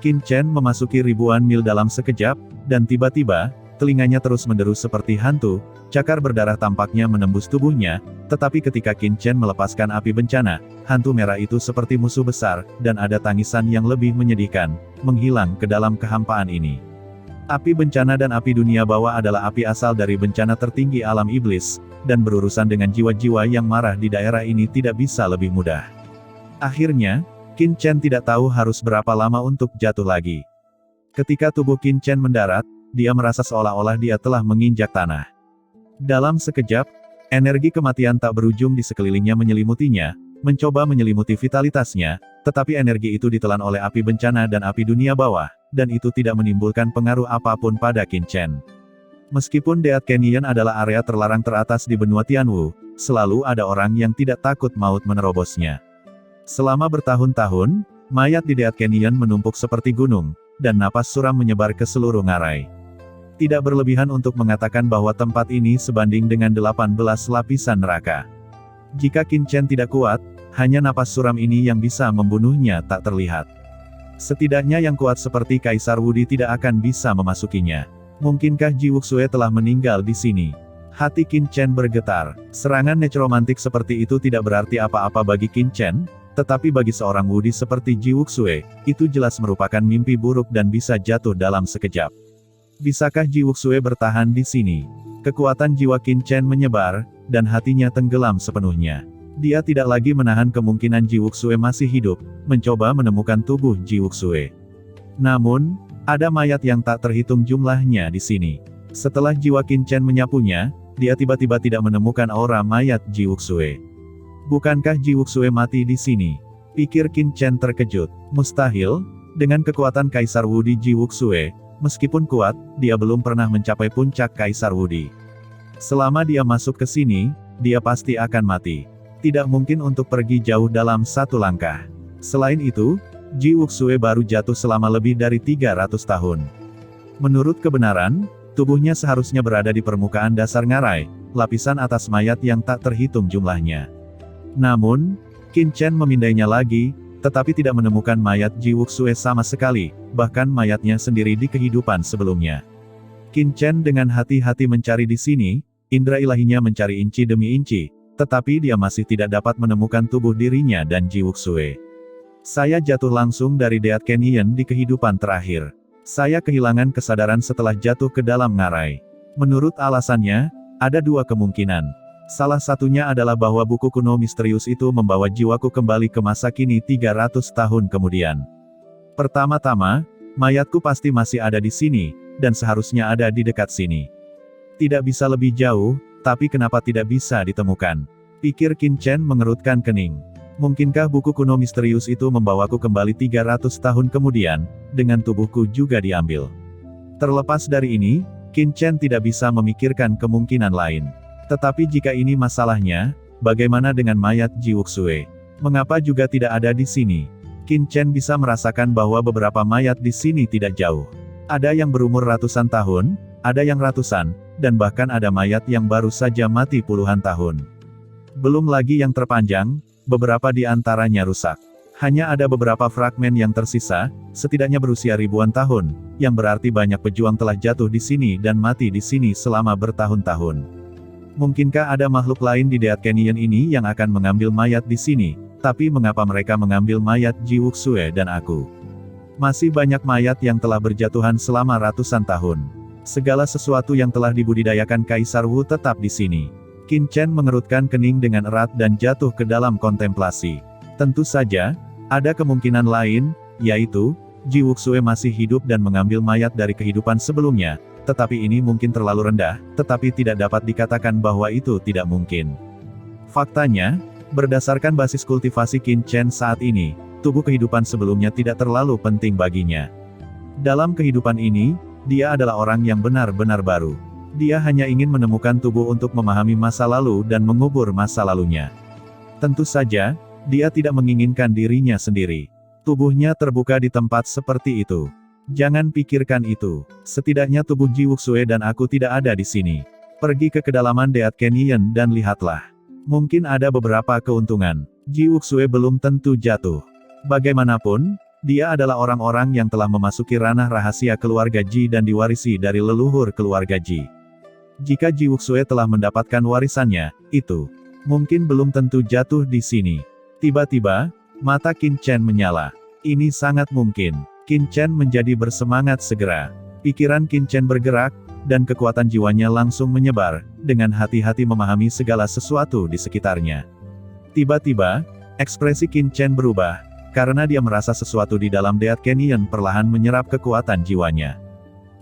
Qin Chen memasuki ribuan mil dalam sekejap, dan tiba-tiba, telinganya terus menderu seperti hantu, cakar berdarah tampaknya menembus tubuhnya, tetapi ketika Qin Chen melepaskan api bencana, hantu merah itu seperti musuh besar, dan ada tangisan yang lebih menyedihkan, menghilang ke dalam kehampaan ini. Api bencana dan api dunia bawah adalah api asal dari bencana tertinggi alam iblis, dan berurusan dengan jiwa-jiwa yang marah di daerah ini tidak bisa lebih mudah. Akhirnya, Qin Chen tidak tahu harus berapa lama untuk jatuh lagi. Ketika tubuh Qin Chen mendarat, dia merasa seolah-olah dia telah menginjak tanah. Dalam sekejap, energi kematian tak berujung di sekelilingnya menyelimutinya, mencoba menyelimuti vitalitasnya, tetapi energi itu ditelan oleh api bencana dan api dunia bawah, dan itu tidak menimbulkan pengaruh apapun pada Qin Chen. Meskipun Deat Canyon adalah area terlarang teratas di benua Tianwu, selalu ada orang yang tidak takut maut menerobosnya. Selama bertahun-tahun, mayat di Deat Canyon menumpuk seperti gunung, dan napas suram menyebar ke seluruh ngarai. Tidak berlebihan untuk mengatakan bahwa tempat ini sebanding dengan 18 lapisan neraka. Jika Qin Chen tidak kuat, hanya napas suram ini yang bisa membunuhnya tak terlihat. Setidaknya yang kuat seperti Kaisar Wudi tidak akan bisa memasukinya. Mungkinkah Ji Wuxue telah meninggal di sini? Hati Qin Chen bergetar. Serangan necromantik seperti itu tidak berarti apa-apa bagi Qin Chen, tetapi bagi seorang Wudi seperti Ji Wuxue, itu jelas merupakan mimpi buruk dan bisa jatuh dalam sekejap. Bisakah Ji Wuxue bertahan di sini? Kekuatan jiwa Qin Chen menyebar, dan hatinya tenggelam sepenuhnya. Dia tidak lagi menahan kemungkinan Ji Wuxue masih hidup, mencoba menemukan tubuh Ji Wuxue. Namun, ada mayat yang tak terhitung jumlahnya di sini. Setelah jiwa Qin Chen menyapunya, dia tiba-tiba tidak menemukan aura mayat Ji Wuxue. Bukankah Ji Wuxue mati di sini? Pikir Qin Chen terkejut. Mustahil, dengan kekuatan Kaisar Wudi Ji Wuxue, meskipun kuat, dia belum pernah mencapai puncak Kaisar Wudi. Selama dia masuk ke sini, dia pasti akan mati. Tidak mungkin untuk pergi jauh dalam satu langkah. Selain itu, Ji Wuxue baru jatuh selama lebih dari 300 tahun. Menurut kebenaran, tubuhnya seharusnya berada di permukaan dasar ngarai, lapisan atas mayat yang tak terhitung jumlahnya. Namun, Qin Chen memindainya lagi, tetapi tidak menemukan mayat Ji Wuxue sama sekali, bahkan mayatnya sendiri di kehidupan sebelumnya. Qin Chen dengan hati-hati mencari di sini, indera ilahinya mencari inci demi inci, tetapi dia masih tidak dapat menemukan tubuh dirinya dan Ji Wuxue. Saya jatuh langsung dari Deat Canyon di kehidupan terakhir. Saya kehilangan kesadaran setelah jatuh ke dalam ngarai. Menurut alasannya, ada dua kemungkinan. Salah satunya adalah bahwa buku kuno misterius itu membawa jiwaku kembali ke masa kini 300 tahun kemudian. Pertama-tama, mayatku pasti masih ada di sini, dan seharusnya ada di dekat sini. Tidak bisa lebih jauh, tapi kenapa tidak bisa ditemukan? Pikir Qin Chen mengerutkan kening. Mungkinkah buku kuno misterius itu membawaku kembali 300 tahun kemudian, dengan tubuhku juga diambil? Terlepas dari ini, Qin Chen tidak bisa memikirkan kemungkinan lain. Tetapi jika ini masalahnya, bagaimana dengan mayat Ji Wuxue? Mengapa juga tidak ada di sini? Qin Chen bisa merasakan bahwa beberapa mayat di sini tidak jauh. Ada yang berumur ratusan tahun, ada yang ratusan, dan bahkan ada mayat yang baru saja mati puluhan tahun. Belum lagi yang terpanjang, beberapa di antaranya rusak. Hanya ada beberapa fragmen yang tersisa, setidaknya berusia ribuan tahun, yang berarti banyak pejuang telah jatuh di sini dan mati di sini selama bertahun-tahun. Mungkinkah ada makhluk lain di Death Canyon ini yang akan mengambil mayat di sini? Tapi mengapa mereka mengambil mayat Ji Wuxue dan aku? Masih banyak mayat yang telah berjatuhan selama ratusan tahun. Segala sesuatu yang telah dibudidayakan Kaisar Wu tetap di sini. Qin Chen mengerutkan kening dengan erat dan jatuh ke dalam kontemplasi. Tentu saja, ada kemungkinan lain, yaitu, Ji Wuxue masih hidup dan mengambil mayat dari kehidupan sebelumnya, tetapi ini mungkin terlalu rendah, tetapi tidak dapat dikatakan bahwa itu tidak mungkin. Faktanya, berdasarkan basis kultivasi Qin Chen saat ini, tubuh kehidupan sebelumnya tidak terlalu penting baginya. Dalam kehidupan ini, dia adalah orang yang benar-benar baru. Dia hanya ingin menemukan tubuh untuk memahami masa lalu dan mengubur masa lalunya. Tentu saja, dia tidak menginginkan dirinya sendiri. Tubuhnya terbuka di tempat seperti itu. Jangan pikirkan itu. Setidaknya tubuh Ji Wuxue dan aku tidak ada di sini. Pergi ke kedalaman Death Canyon dan lihatlah. Mungkin ada beberapa keuntungan. Ji Wuxue belum tentu jatuh. Bagaimanapun, dia adalah orang-orang yang telah memasuki ranah rahasia keluarga Ji dan diwarisi dari leluhur keluarga Ji. Jika Ji Wuxue telah mendapatkan warisannya, itu mungkin belum tentu jatuh di sini. Tiba-tiba, mata Qin Chen menyala. Ini sangat mungkin. Qin Chen menjadi bersemangat segera. Pikiran Qin Chen bergerak, dan kekuatan jiwanya langsung menyebar, dengan hati-hati memahami segala sesuatu di sekitarnya. Tiba-tiba, ekspresi Qin Chen berubah, karena dia merasa sesuatu di dalam Death Canyon perlahan menyerap kekuatan jiwanya.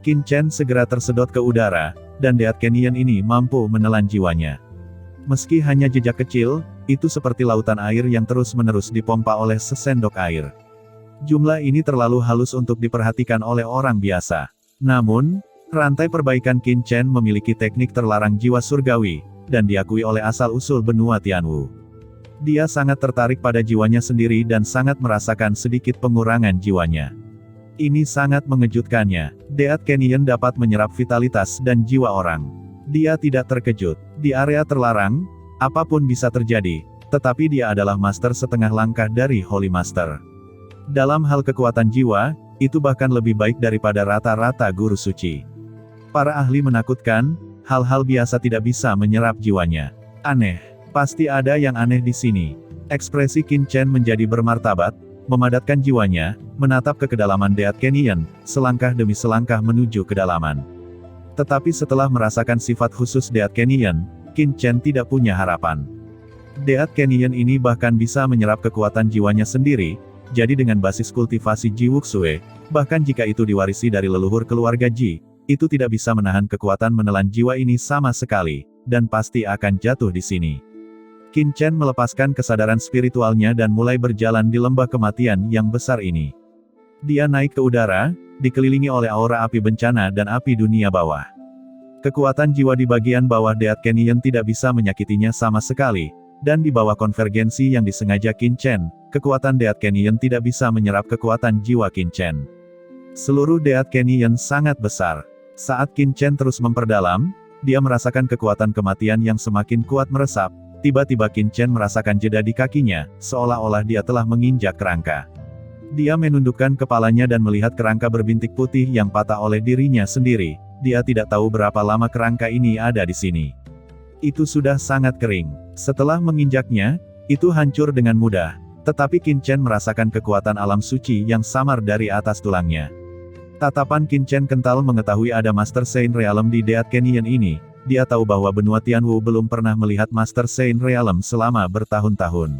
Qin Chen segera tersedot ke udara, dan Death Canyon ini mampu menelan jiwanya. Meski hanya jejak kecil, itu seperti lautan air yang terus-menerus dipompa oleh sesendok air. Jumlah ini terlalu halus untuk diperhatikan oleh orang biasa. Namun, rantai perbaikan Qin Chen memiliki teknik terlarang jiwa surgawi, dan diakui oleh asal-usul benua Tianwu. Dia sangat tertarik pada jiwanya sendiri dan sangat merasakan sedikit pengurangan jiwanya. Ini sangat mengejutkannya. Death Canyon dapat menyerap vitalitas dan jiwa orang. Dia tidak terkejut. Di area terlarang, apapun bisa terjadi, tetapi dia adalah master setengah langkah dari Holy Master. Dalam hal kekuatan jiwa, itu bahkan lebih baik daripada rata-rata guru suci. Para ahli menakutkan, hal-hal biasa tidak bisa menyerap jiwanya. Aneh. Pasti ada yang aneh di sini. Ekspresi Qin Chen menjadi bermartabat, memadatkan jiwanya, menatap ke kedalaman Death Canyon, selangkah demi selangkah menuju kedalaman. Tetapi setelah merasakan sifat khusus Death Canyon, Qin Chen tidak punya harapan. Death Canyon ini bahkan bisa menyerap kekuatan jiwanya sendiri, jadi dengan basis kultivasi Ji Wuxue, bahkan jika itu diwarisi dari leluhur keluarga Ji, itu tidak bisa menahan kekuatan menelan jiwa ini sama sekali, dan pasti akan jatuh di sini. Qin Chen melepaskan kesadaran spiritualnya dan mulai berjalan di lembah kematian yang besar ini. Dia naik ke udara, dikelilingi oleh aura api bencana dan api dunia bawah. Kekuatan jiwa di bagian bawah Death Canyon tidak bisa menyakitinya sama sekali, dan di bawah konvergensi yang disengaja Qin Chen, kekuatan Death Canyon tidak bisa menyerap kekuatan jiwa Qin Chen. Seluruh Death Canyon sangat besar. Saat Qin Chen terus memperdalam, dia merasakan kekuatan kematian yang semakin kuat meresap. Tiba-tiba Qin Chen merasakan jeda di kakinya, seolah-olah dia telah menginjak kerangka. Dia menundukkan kepalanya dan melihat kerangka berbintik putih yang patah oleh dirinya sendiri. Dia tidak tahu berapa lama kerangka ini ada di sini. Itu sudah sangat kering. Setelah menginjaknya, itu hancur dengan mudah. Tetapi Qin Chen merasakan kekuatan alam suci yang samar dari atas tulangnya. Tatapan Qin Chen kental mengetahui ada Master Saint Realm di Death Canyon ini. Dia tahu bahwa benua Tianwu belum pernah melihat Master Saint Realm selama bertahun-tahun.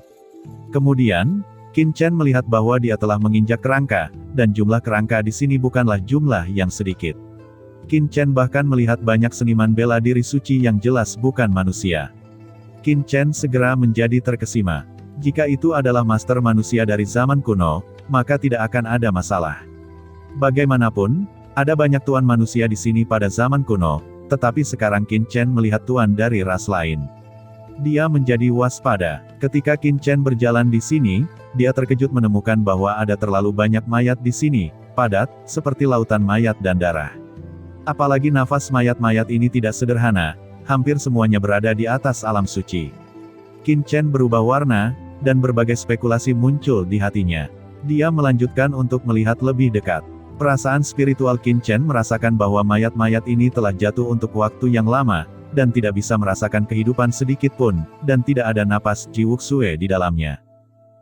Kemudian, Qin Chen melihat bahwa dia telah menginjak kerangka, dan jumlah kerangka di sini bukanlah jumlah yang sedikit. Qin Chen bahkan melihat banyak seniman bela diri suci yang jelas bukan manusia. Qin Chen segera menjadi terkesima. Jika itu adalah master manusia dari zaman kuno, maka tidak akan ada masalah. Bagaimanapun, ada banyak tuan manusia di sini pada zaman kuno, tetapi sekarang Qin Chen melihat tuan dari ras lain. Dia menjadi waspada. Ketika Qin Chen berjalan di sini, dia terkejut menemukan bahwa ada terlalu banyak mayat di sini, padat, seperti lautan mayat dan darah. Apalagi nafas mayat-mayat ini tidak sederhana, hampir semuanya berada di atas alam suci. Qin Chen berubah warna, dan berbagai spekulasi muncul di hatinya. Dia melanjutkan untuk melihat lebih dekat. Perasaan spiritual Qin Chen merasakan bahwa mayat-mayat ini telah jatuh untuk waktu yang lama, dan tidak bisa merasakan kehidupan sedikit pun, dan tidak ada napas Ji Wuxue di dalamnya.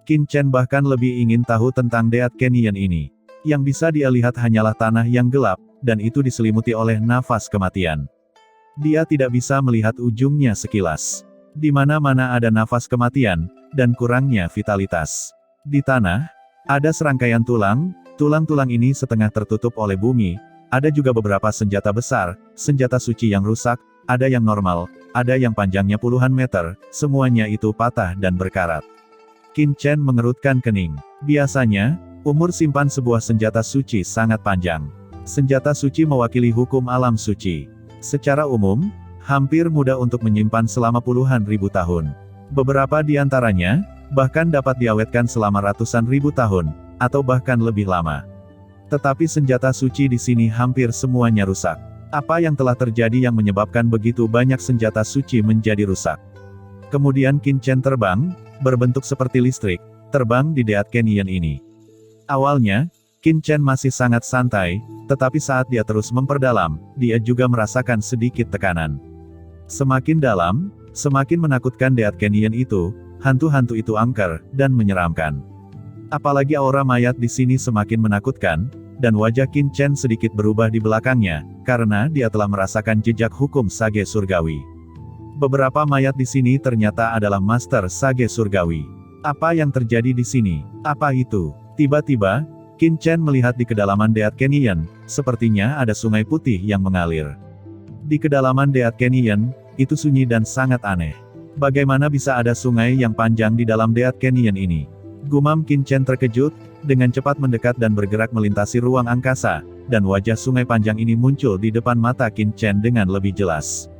Qin Chen bahkan lebih ingin tahu tentang Deat Canyon ini. Yang bisa dia lihat hanyalah tanah yang gelap, dan itu diselimuti oleh nafas kematian. Dia tidak bisa melihat ujungnya sekilas. Di mana-mana ada nafas kematian, dan kurangnya vitalitas. Di tanah, ada serangkaian tulang. Tulang-tulang ini setengah tertutup oleh bumi. Ada juga beberapa senjata besar, senjata suci yang rusak, ada yang normal, ada yang panjangnya puluhan meter, semuanya itu patah dan berkarat. Qin Chen mengerutkan kening. Biasanya, umur simpan sebuah senjata suci sangat panjang. Senjata suci mewakili hukum alam suci. Secara umum, hampir mudah untuk menyimpan selama puluhan ribu tahun. Beberapa di antaranya, bahkan dapat diawetkan selama ratusan ribu tahun, atau bahkan lebih lama. Tetapi senjata suci di sini hampir semuanya rusak. Apa yang telah terjadi yang menyebabkan begitu banyak senjata suci menjadi rusak? Kemudian Qin Chen terbang, berbentuk seperti listrik, terbang di Deat Canyon ini. Awalnya, Qin Chen masih sangat santai, tetapi saat dia terus memperdalam, dia juga merasakan sedikit tekanan. Semakin dalam, semakin menakutkan Deat Canyon itu, hantu-hantu itu angker, dan menyeramkan. Apalagi aura mayat di sini semakin menakutkan, dan wajah Qin Chen sedikit berubah di belakangnya, karena dia telah merasakan jejak hukum Sage Surgawi. Beberapa mayat di sini ternyata adalah Master Sage Surgawi. Apa yang terjadi di sini? Apa itu? Tiba-tiba, Qin Chen melihat di kedalaman Deat Canyon, sepertinya ada sungai putih yang mengalir. Di kedalaman Deat Canyon, itu sunyi dan sangat aneh. Bagaimana bisa ada sungai yang panjang di dalam Deat Canyon ini? Gumam Qin Chen terkejut, dengan cepat mendekat dan bergerak melintasi ruang angkasa, dan wajah sungai panjang ini muncul di depan mata Qin Chen dengan lebih jelas.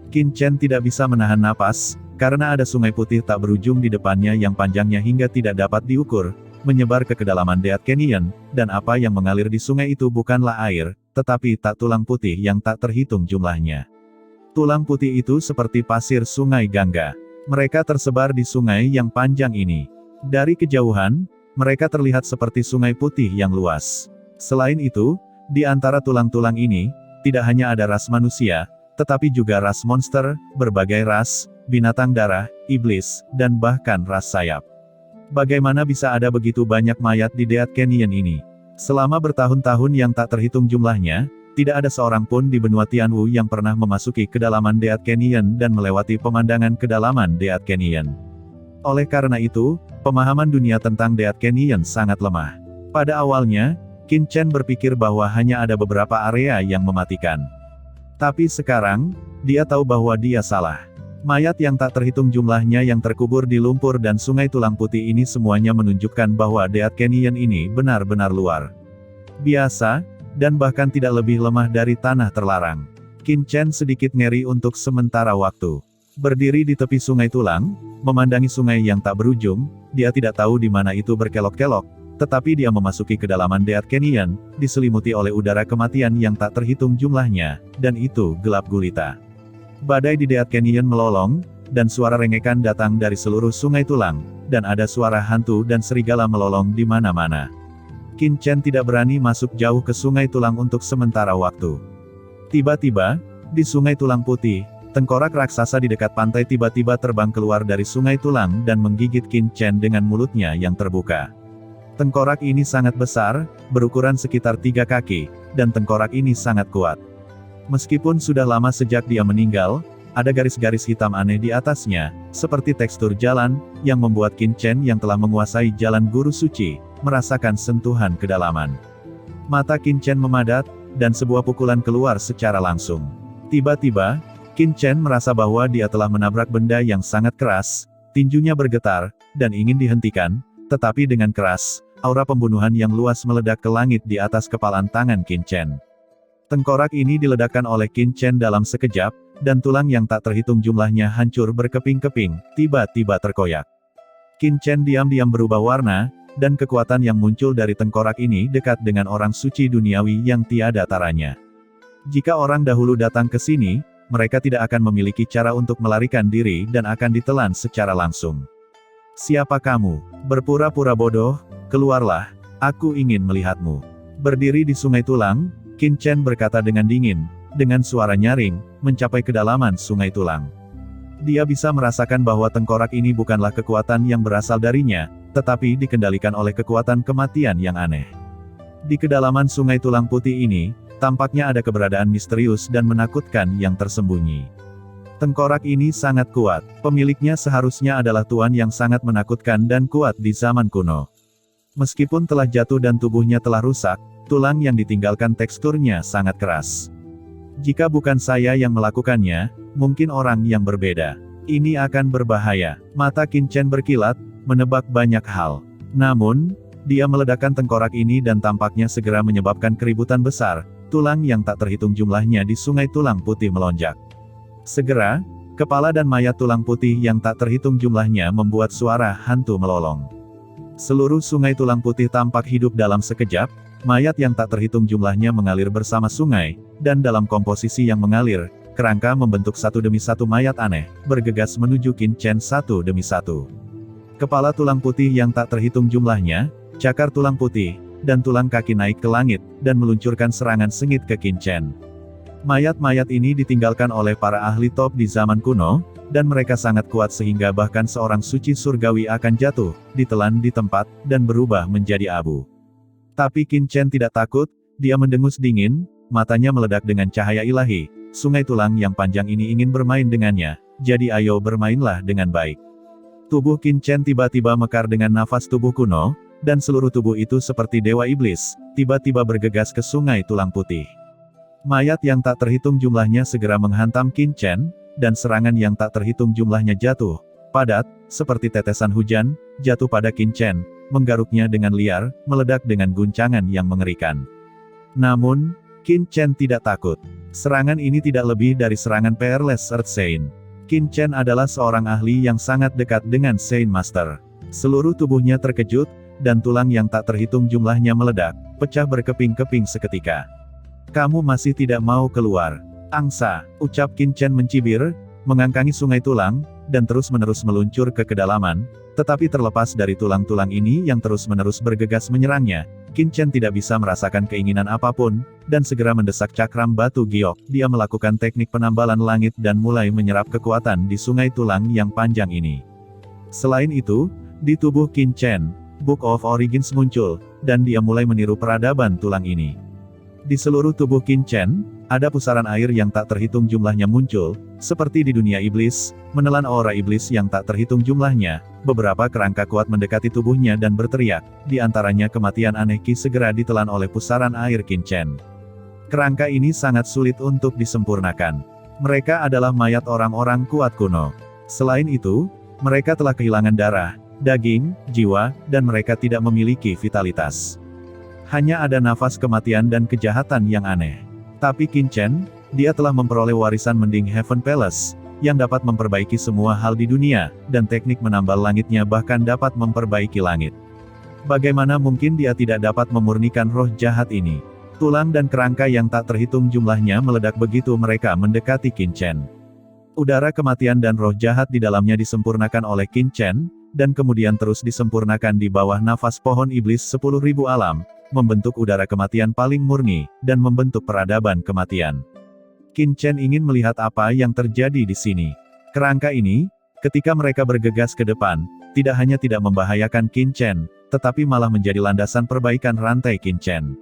Qin Chen tidak bisa menahan napas, karena ada sungai putih tak berujung di depannya yang panjangnya hingga tidak dapat diukur, menyebar ke kedalaman Deat Canyon, dan apa yang mengalir di sungai itu bukanlah air, tetapi tak tulang putih yang tak terhitung jumlahnya. Tulang putih itu seperti pasir sungai Gangga. Mereka tersebar di sungai yang panjang ini. Dari kejauhan, mereka terlihat seperti sungai putih yang luas. Selain itu, di antara tulang-tulang ini, tidak hanya ada ras manusia, tetapi juga ras monster, berbagai ras, binatang darah, iblis, dan bahkan ras sayap. Bagaimana bisa ada begitu banyak mayat di Deat Canyon ini? Selama bertahun-tahun yang tak terhitung jumlahnya, tidak ada seorang pun di benua Tianwu yang pernah memasuki kedalaman Deat Canyon dan melewati pemandangan kedalaman Deat Canyon. Oleh karena itu, pemahaman dunia tentang Deat Canyon sangat lemah. Pada awalnya, Qin Chen berpikir bahwa hanya ada beberapa area yang mematikan. Tapi sekarang, dia tahu bahwa dia salah. Mayat yang tak terhitung jumlahnya yang terkubur di lumpur dan sungai tulang putih ini semuanya menunjukkan bahwa Deat Canyon ini benar-benar luar biasa, dan bahkan tidak lebih lemah dari tanah terlarang. Qin Chen sedikit ngeri untuk sementara waktu. Berdiri di tepi sungai tulang, memandangi sungai yang tak berujung, dia tidak tahu di mana itu berkelok-kelok, tetapi dia memasuki kedalaman Deat Canyon, diselimuti oleh udara kematian yang tak terhitung jumlahnya, dan itu gelap gulita. Badai di Deat Canyon melolong, dan suara rengekan datang dari seluruh sungai tulang, dan ada suara hantu dan serigala melolong di mana-mana. Qin Chen tidak berani masuk jauh ke sungai tulang untuk sementara waktu. Tiba-tiba, di sungai tulang putih, tengkorak raksasa di dekat pantai tiba-tiba terbang keluar dari sungai tulang dan menggigit Qin Chen dengan mulutnya yang terbuka. Tengkorak ini sangat besar, berukuran sekitar 3 kaki, dan tengkorak ini sangat kuat. Meskipun sudah lama sejak dia meninggal, ada garis-garis hitam aneh di atasnya, seperti tekstur jalan, yang membuat Qin Chen yang telah menguasai jalan guru suci, merasakan sentuhan kedalaman. Mata Qin Chen memadat, dan sebuah pukulan keluar secara langsung. Tiba-tiba, Qin Chen merasa bahwa dia telah menabrak benda yang sangat keras, tinjunya bergetar, dan ingin dihentikan, tetapi dengan keras, aura pembunuhan yang luas meledak ke langit di atas kepalan tangan Qin Chen. Tengkorak ini diledakkan oleh Qin Chen dalam sekejap, dan tulang yang tak terhitung jumlahnya hancur berkeping-keping, tiba-tiba terkoyak. Qin Chen diam-diam berubah warna, dan kekuatan yang muncul dari tengkorak ini dekat dengan orang suci duniawi yang tiada taranya. Jika orang dahulu datang ke sini, mereka tidak akan memiliki cara untuk melarikan diri dan akan ditelan secara langsung. Siapa kamu? Berpura-pura bodoh, keluarlah, aku ingin melihatmu. Berdiri di sungai tulang, Qin Chen berkata dengan dingin, dengan suara nyaring, mencapai kedalaman sungai tulang. Dia bisa merasakan bahwa tengkorak ini bukanlah kekuatan yang berasal darinya, tetapi dikendalikan oleh kekuatan kematian yang aneh. Di kedalaman sungai tulang putih ini, tampaknya ada keberadaan misterius dan menakutkan yang tersembunyi. Tengkorak ini sangat kuat, pemiliknya seharusnya adalah tuan yang sangat menakutkan dan kuat di zaman kuno. Meskipun telah jatuh dan tubuhnya telah rusak, tulang yang ditinggalkan teksturnya sangat keras. Jika bukan saya yang melakukannya, mungkin orang yang berbeda. Ini akan berbahaya. Mata Qin Chen berkilat, menebak banyak hal. Namun, dia meledakkan tengkorak ini dan tampaknya segera menyebabkan keributan besar, tulang yang tak terhitung jumlahnya di sungai tulang putih melonjak. Segera, kepala dan mayat tulang putih yang tak terhitung jumlahnya membuat suara hantu melolong. Seluruh sungai tulang putih tampak hidup dalam sekejap, mayat yang tak terhitung jumlahnya mengalir bersama sungai, dan dalam komposisi yang mengalir, kerangka membentuk satu demi satu mayat aneh, bergegas menuju Qin Chen satu demi satu. Kepala tulang putih yang tak terhitung jumlahnya, cakar tulang putih, dan tulang kaki naik ke langit, dan meluncurkan serangan sengit ke Qin Chen. Mayat-mayat ini ditinggalkan oleh para ahli top di zaman kuno, dan mereka sangat kuat sehingga bahkan seorang suci surgawi akan jatuh, ditelan di tempat, dan berubah menjadi abu. Tapi Qin Chen tidak takut, dia mendengus dingin, matanya meledak dengan cahaya ilahi, sungai tulang yang panjang ini ingin bermain dengannya, jadi ayo bermainlah dengan baik. Tubuh Qin Chen tiba-tiba mekar dengan nafas tubuh kuno, dan seluruh tubuh itu seperti dewa iblis, tiba-tiba bergegas ke sungai tulang putih. Mayat yang tak terhitung jumlahnya segera menghantam Qin Chen, dan serangan yang tak terhitung jumlahnya jatuh, padat, seperti tetesan hujan, jatuh pada Qin Chen, menggaruknya dengan liar, meledak dengan guncangan yang mengerikan. Namun, Qin Chen tidak takut. Serangan ini tidak lebih dari serangan Peerless Earth Saint. Qin Chen adalah seorang ahli yang sangat dekat dengan Saint Master. Seluruh tubuhnya terkejut, dan tulang yang tak terhitung jumlahnya meledak, pecah berkeping-keping seketika. Kamu masih tidak mau keluar? Angsa, ucap Qin Chen mencibir, mengangkangi sungai tulang, dan terus-menerus meluncur ke kedalaman, tetapi terlepas dari tulang-tulang ini yang terus-menerus bergegas menyerangnya, Qin Chen tidak bisa merasakan keinginan apapun, dan segera mendesak cakram batu giok. Dia melakukan teknik penambalan langit dan mulai menyerap kekuatan di sungai tulang yang panjang ini. Selain itu, di tubuh Qin Chen, Book of Origins muncul, dan dia mulai meniru peradaban tulang ini. Di seluruh tubuh Qin Chen, ada pusaran air yang tak terhitung jumlahnya muncul, seperti di dunia iblis, menelan aura iblis yang tak terhitung jumlahnya. Beberapa kerangka kuat mendekati tubuhnya dan berteriak, di antaranya kematian aneh Qi segera ditelan oleh pusaran air Qin Chen. Kerangka ini sangat sulit untuk disempurnakan. Mereka adalah mayat orang-orang kuat kuno. Selain itu, mereka telah kehilangan darah, daging, jiwa, dan mereka tidak memiliki vitalitas. Hanya ada nafas kematian dan kejahatan yang aneh. Tapi Qin Chen, dia telah memperoleh warisan mending Heaven Palace, yang dapat memperbaiki semua hal di dunia, dan teknik menambal langitnya bahkan dapat memperbaiki langit. Bagaimana mungkin dia tidak dapat memurnikan roh jahat ini? Tulang dan kerangka yang tak terhitung jumlahnya meledak begitu mereka mendekati Qin Chen. Udara kematian dan roh jahat di dalamnya disempurnakan oleh Qin Chen, dan kemudian terus disempurnakan di bawah nafas pohon iblis 10.000 alam, membentuk udara kematian paling murni, dan membentuk peradaban kematian. Qin Chen ingin melihat apa yang terjadi di sini. Kerangka ini, ketika mereka bergegas ke depan, tidak hanya tidak membahayakan Qin Chen, tetapi malah menjadi landasan perbaikan rantai Qin Chen.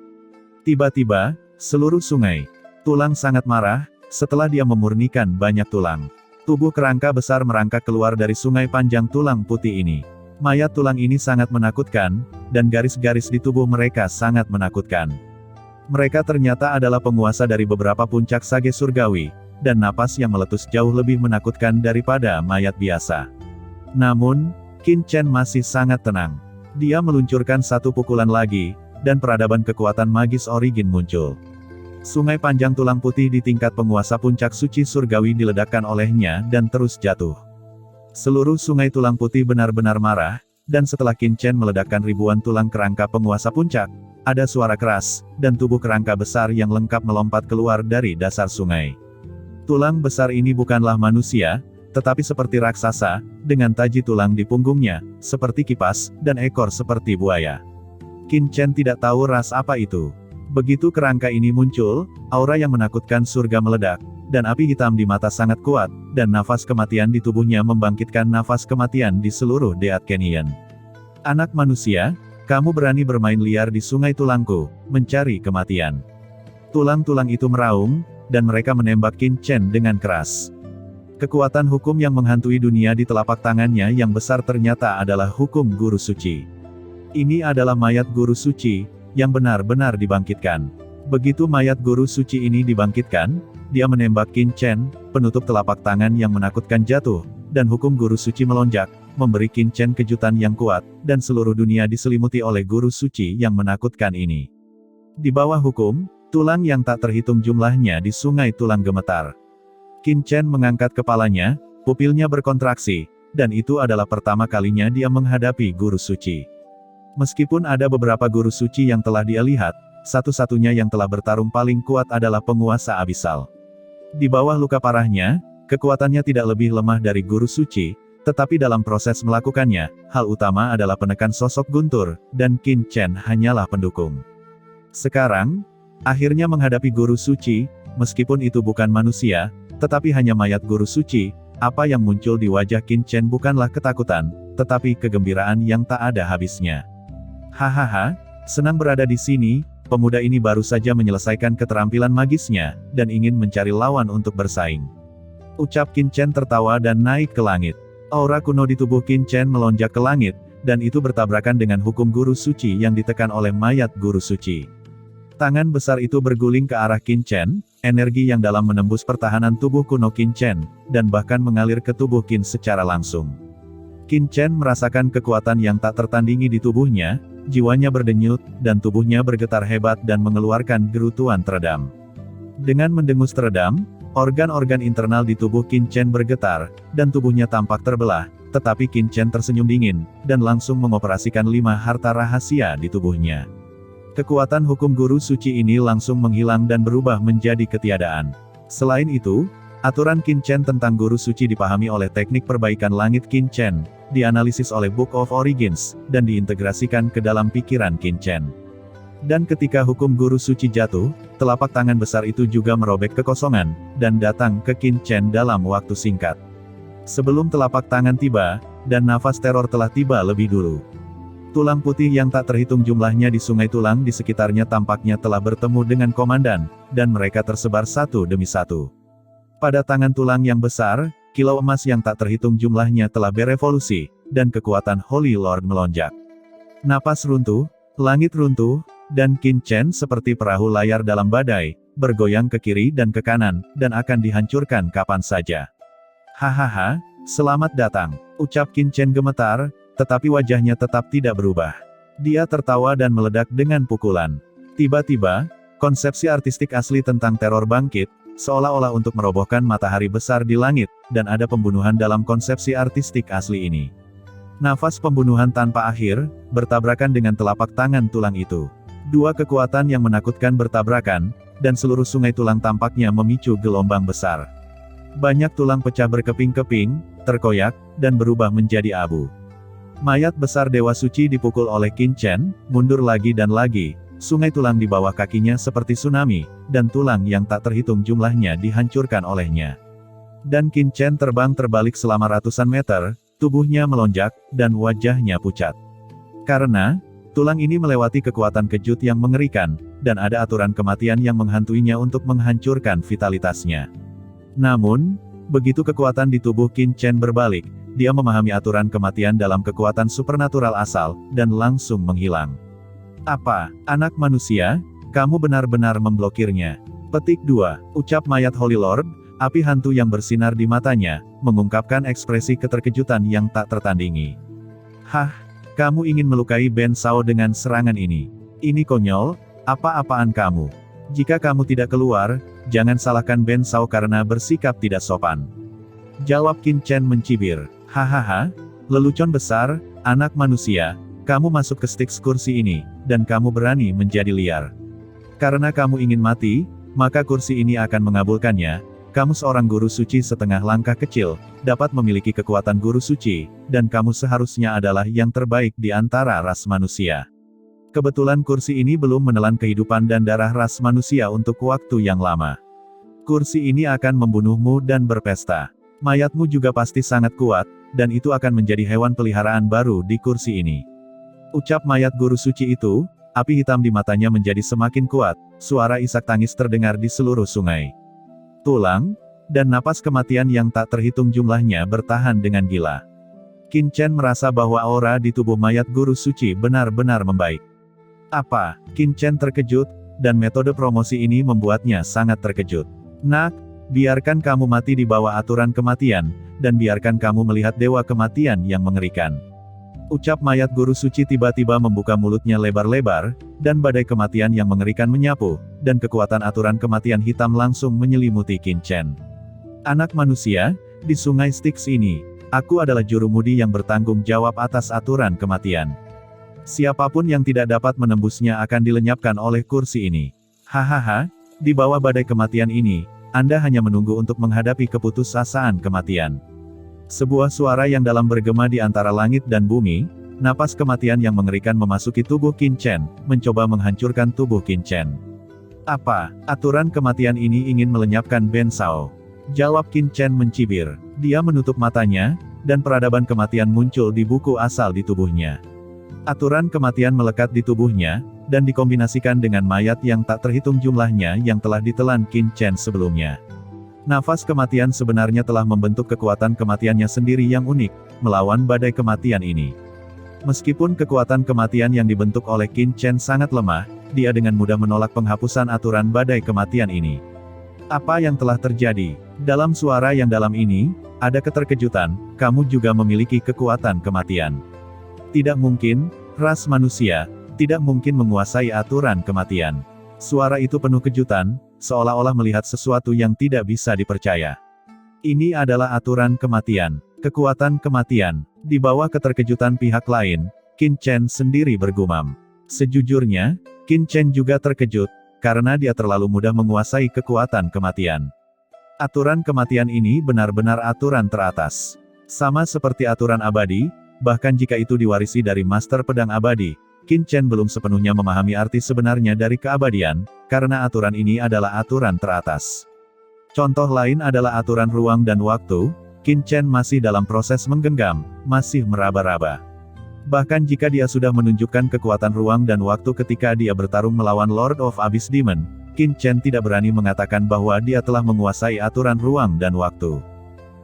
Tiba-tiba, seluruh sungai tulang sangat marah, setelah dia memurnikan banyak tulang. Tubuh kerangka besar merangkak keluar dari sungai panjang tulang putih ini. Mayat tulang ini sangat menakutkan, dan garis-garis di tubuh mereka sangat menakutkan. Mereka ternyata adalah penguasa dari beberapa puncak sage surgawi, dan napas yang meletus jauh lebih menakutkan daripada mayat biasa. Namun, Qin Chen masih sangat tenang. Dia meluncurkan satu pukulan lagi, dan peradaban kekuatan magis origin muncul. Sungai panjang tulang putih di tingkat penguasa puncak suci surgawi diledakkan olehnya dan terus jatuh. Seluruh sungai tulang putih benar-benar marah, dan setelah Qin Chen meledakkan ribuan tulang kerangka penguasa puncak, ada suara keras, dan tubuh kerangka besar yang lengkap melompat keluar dari dasar sungai. Tulang besar ini bukanlah manusia, tetapi seperti raksasa, dengan taji tulang di punggungnya, seperti kipas, dan ekor seperti buaya. Qin Chen tidak tahu ras apa itu. Begitu kerangka ini muncul, aura yang menakutkan surga meledak, dan api hitam di mata sangat kuat, dan nafas kematian di tubuhnya membangkitkan nafas kematian di seluruh Deat Canyon. Anak manusia, kamu berani bermain liar di sungai tulangku, mencari kematian. Tulang-tulang itu meraung, dan mereka menembak Qin Chen dengan keras. Kekuatan hukum yang menghantui dunia di telapak tangannya yang besar ternyata adalah hukum guru suci. Ini adalah mayat guru suci, yang benar-benar dibangkitkan. Begitu mayat guru suci ini dibangkitkan, dia menembak Qin Chen, penutup telapak tangan yang menakutkan jatuh, dan hukum guru suci melonjak, memberi Qin Chen kejutan yang kuat, dan seluruh dunia diselimuti oleh guru suci yang menakutkan ini. Di bawah hukum, tulang yang tak terhitung jumlahnya di sungai tulang gemetar. Qin Chen mengangkat kepalanya, pupilnya berkontraksi, dan itu adalah pertama kalinya dia menghadapi guru suci. Meskipun ada beberapa guru suci yang telah dia lihat, satu-satunya yang telah bertarung paling kuat adalah penguasa abisal. Di bawah luka parahnya, kekuatannya tidak lebih lemah dari guru suci, tetapi dalam proses melakukannya, hal utama adalah penekan sosok guntur, dan Qin Chen hanyalah pendukung. Sekarang, akhirnya menghadapi guru suci, meskipun itu bukan manusia, tetapi hanya mayat guru suci, apa yang muncul di wajah Qin Chen bukanlah ketakutan, tetapi kegembiraan yang tak ada habisnya. Hahaha, senang berada di sini, pemuda ini baru saja menyelesaikan keterampilan magisnya, dan ingin mencari lawan untuk bersaing. Ucap Qin Chen tertawa dan naik ke langit. Aura kuno di tubuh Qin Chen melonjak ke langit, dan itu bertabrakan dengan hukum guru suci yang ditekan oleh mayat guru suci. Tangan besar itu berguling ke arah Qin Chen, energi yang dalam menembus pertahanan tubuh kuno Qin Chen, dan bahkan mengalir ke tubuh Qin secara langsung. Qin Chen merasakan kekuatan yang tak tertandingi di tubuhnya, jiwanya berdenyut, dan tubuhnya bergetar hebat dan mengeluarkan gerutuan teredam. Dengan mendengus teredam, organ-organ internal di tubuh Qin Chen bergetar, dan tubuhnya tampak terbelah, tetapi Qin Chen tersenyum dingin, dan langsung mengoperasikan 5 harta rahasia di tubuhnya. Kekuatan hukum guru suci ini langsung menghilang dan berubah menjadi ketiadaan. Selain itu, aturan Qin Chen tentang guru suci dipahami oleh teknik perbaikan langit Qin Chen, dianalisis oleh Book of Origins, dan diintegrasikan ke dalam pikiran Qin Chen. Dan ketika hukum guru suci jatuh, telapak tangan besar itu juga merobek kekosongan, dan datang ke Qin Chen dalam waktu singkat. Sebelum telapak tangan tiba, dan nafas teror telah tiba lebih dulu. Tulang putih yang tak terhitung jumlahnya di sungai tulang di sekitarnya tampaknya telah bertemu dengan komandan, dan mereka tersebar satu demi satu. Pada tangan tulang yang besar, kilau emas yang tak terhitung jumlahnya telah berevolusi, dan kekuatan Holy Lord melonjak. Napas runtuh, langit runtuh, dan Qin Chen seperti perahu layar dalam badai, bergoyang ke kiri dan ke kanan, dan akan dihancurkan kapan saja. Hahaha, selamat datang, ucap Qin Chen gemetar, tetapi wajahnya tetap tidak berubah. Dia tertawa dan meledak dengan pukulan. Tiba-tiba, konsepsi artistik asli tentang teror bangkit, seolah-olah untuk merobohkan matahari besar di langit, dan ada pembunuhan dalam konsepsi artistik asli ini. Nafas pembunuhan tanpa akhir, bertabrakan dengan telapak tangan tulang itu. Dua kekuatan yang menakutkan bertabrakan, dan seluruh sungai tulang tampaknya memicu gelombang besar. Banyak tulang pecah berkeping-keping, terkoyak, dan berubah menjadi abu. Mayat besar Dewa Suci dipukul oleh Qin Chen, mundur lagi dan lagi, sungai tulang di bawah kakinya seperti tsunami, dan tulang yang tak terhitung jumlahnya dihancurkan olehnya. Dan Qin Chen terbang terbalik selama ratusan meter, tubuhnya melonjak, dan wajahnya pucat. Karena, tulang ini melewati kekuatan kejut yang mengerikan, dan ada aturan kematian yang menghantuinya untuk menghancurkan vitalitasnya. Namun, begitu kekuatan di tubuh Qin Chen berbalik, dia memahami aturan kematian dalam kekuatan supernatural asal, dan langsung menghilang. Apa, anak manusia, kamu benar-benar memblokirnya. Petik 2, ucap mayat Holy Lord, api hantu yang bersinar di matanya, mengungkapkan ekspresi keterkejutan yang tak tertandingi. Hah, kamu ingin melukai Ben Shao dengan serangan ini? Ini konyol, apa-apaan kamu? Jika kamu tidak keluar, jangan salahkan Ben Shao karena bersikap tidak sopan. Jawab Qin Chen mencibir. Hahaha, lelucon besar, anak manusia, kamu masuk ke Styx kursi ini, dan kamu berani menjadi liar. Karena kamu ingin mati, maka kursi ini akan mengabulkannya, Kamu seorang guru suci setengah langkah kecil, dapat memiliki kekuatan guru suci, dan kamu seharusnya adalah yang terbaik di antara ras manusia. Kebetulan kursi ini belum menelan kehidupan dan darah ras manusia untuk waktu yang lama. Kursi ini akan membunuhmu dan berpesta. Mayatmu juga pasti sangat kuat, dan itu akan menjadi hewan peliharaan baru di kursi ini. Ucap mayat guru suci itu, api hitam di matanya menjadi semakin kuat, suara isak tangis terdengar di seluruh sungai. Tulang, dan napas kematian yang tak terhitung jumlahnya bertahan dengan gila. Qin Chen merasa bahwa aura di tubuh mayat guru suci benar-benar membaik. Apa? Qin Chen terkejut, dan metode promosi ini membuatnya sangat terkejut. Nak, biarkan kamu mati di bawah aturan kematian, dan biarkan kamu melihat dewa kematian yang mengerikan. Ucap mayat guru suci tiba-tiba membuka mulutnya lebar-lebar, dan badai kematian yang mengerikan menyapu, dan kekuatan aturan kematian hitam langsung menyelimuti Qin Chen. Anak manusia, di sungai Styx ini, aku adalah jurumudi yang bertanggung jawab atas aturan kematian. Siapapun yang tidak dapat menembusnya akan dilenyapkan oleh kursi ini. Hahaha, di bawah badai kematian ini, Anda hanya menunggu untuk menghadapi keputusasaan kematian. Sebuah suara yang dalam bergema di antara langit dan bumi, napas kematian yang mengerikan memasuki tubuh Qin Chen, mencoba menghancurkan tubuh Qin Chen. Apa, aturan kematian ini ingin melenyapkan Ben Shao? Jawab Qin Chen mencibir. Dia menutup matanya, dan peradaban kematian muncul di buku asal di tubuhnya. Aturan kematian melekat di tubuhnya, dan dikombinasikan dengan mayat yang tak terhitung jumlahnya yang telah ditelan Qin Chen sebelumnya. Nafas kematian sebenarnya telah membentuk kekuatan kematiannya sendiri yang unik, melawan badai kematian ini. Meskipun kekuatan kematian yang dibentuk oleh Qin Chen sangat lemah, dia dengan mudah menolak penghapusan aturan badai kematian ini. Apa yang telah terjadi? Dalam suara yang dalam ini, ada keterkejutan, kamu juga memiliki kekuatan kematian. Tidak mungkin, ras manusia, tidak mungkin menguasai aturan kematian. Suara itu penuh kejutan, seolah-olah melihat sesuatu yang tidak bisa dipercaya. Ini adalah aturan kematian, kekuatan kematian. Di bawah keterkejutan pihak lain, Qin Chen sendiri bergumam. Sejujurnya, Qin Chen juga terkejut, karena dia terlalu mudah menguasai kekuatan kematian. Aturan kematian ini benar-benar aturan teratas. Sama seperti aturan abadi, bahkan jika itu diwarisi dari Master Pedang Abadi, Qin Chen belum sepenuhnya memahami arti sebenarnya dari keabadian, karena aturan ini adalah aturan teratas. Contoh lain adalah aturan ruang dan waktu. Qin Chen masih dalam proses menggenggam, masih meraba-raba. Bahkan jika dia sudah menunjukkan kekuatan ruang dan waktu ketika dia bertarung melawan Lord of Abyss Demon, Qin Chen tidak berani mengatakan bahwa dia telah menguasai aturan ruang dan waktu.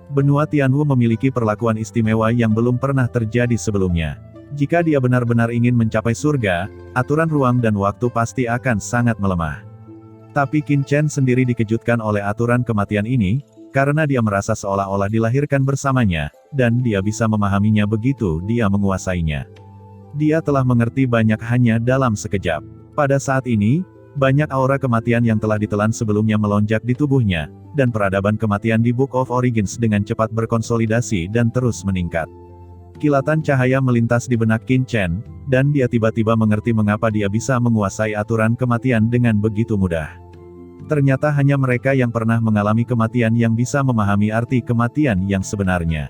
Benua Tianwu memiliki perlakuan istimewa yang belum pernah terjadi sebelumnya. Jika dia benar-benar ingin mencapai surga, aturan ruang dan waktu pasti akan sangat melemah. Tapi Qin Chen sendiri dikejutkan oleh aturan kematian ini, karena dia merasa seolah-olah dilahirkan bersamanya, dan dia bisa memahaminya begitu dia menguasainya. Dia telah mengerti banyak hanya dalam sekejap. Pada saat ini, banyak aura kematian yang telah ditelan sebelumnya melonjak di tubuhnya, dan peradaban kematian di Book of Origins dengan cepat berkonsolidasi dan terus meningkat. Kilatan cahaya melintas di benak Qin Chen, dan dia tiba-tiba mengerti mengapa dia bisa menguasai aturan kematian dengan begitu mudah. Ternyata hanya mereka yang pernah mengalami kematian yang bisa memahami arti kematian yang sebenarnya.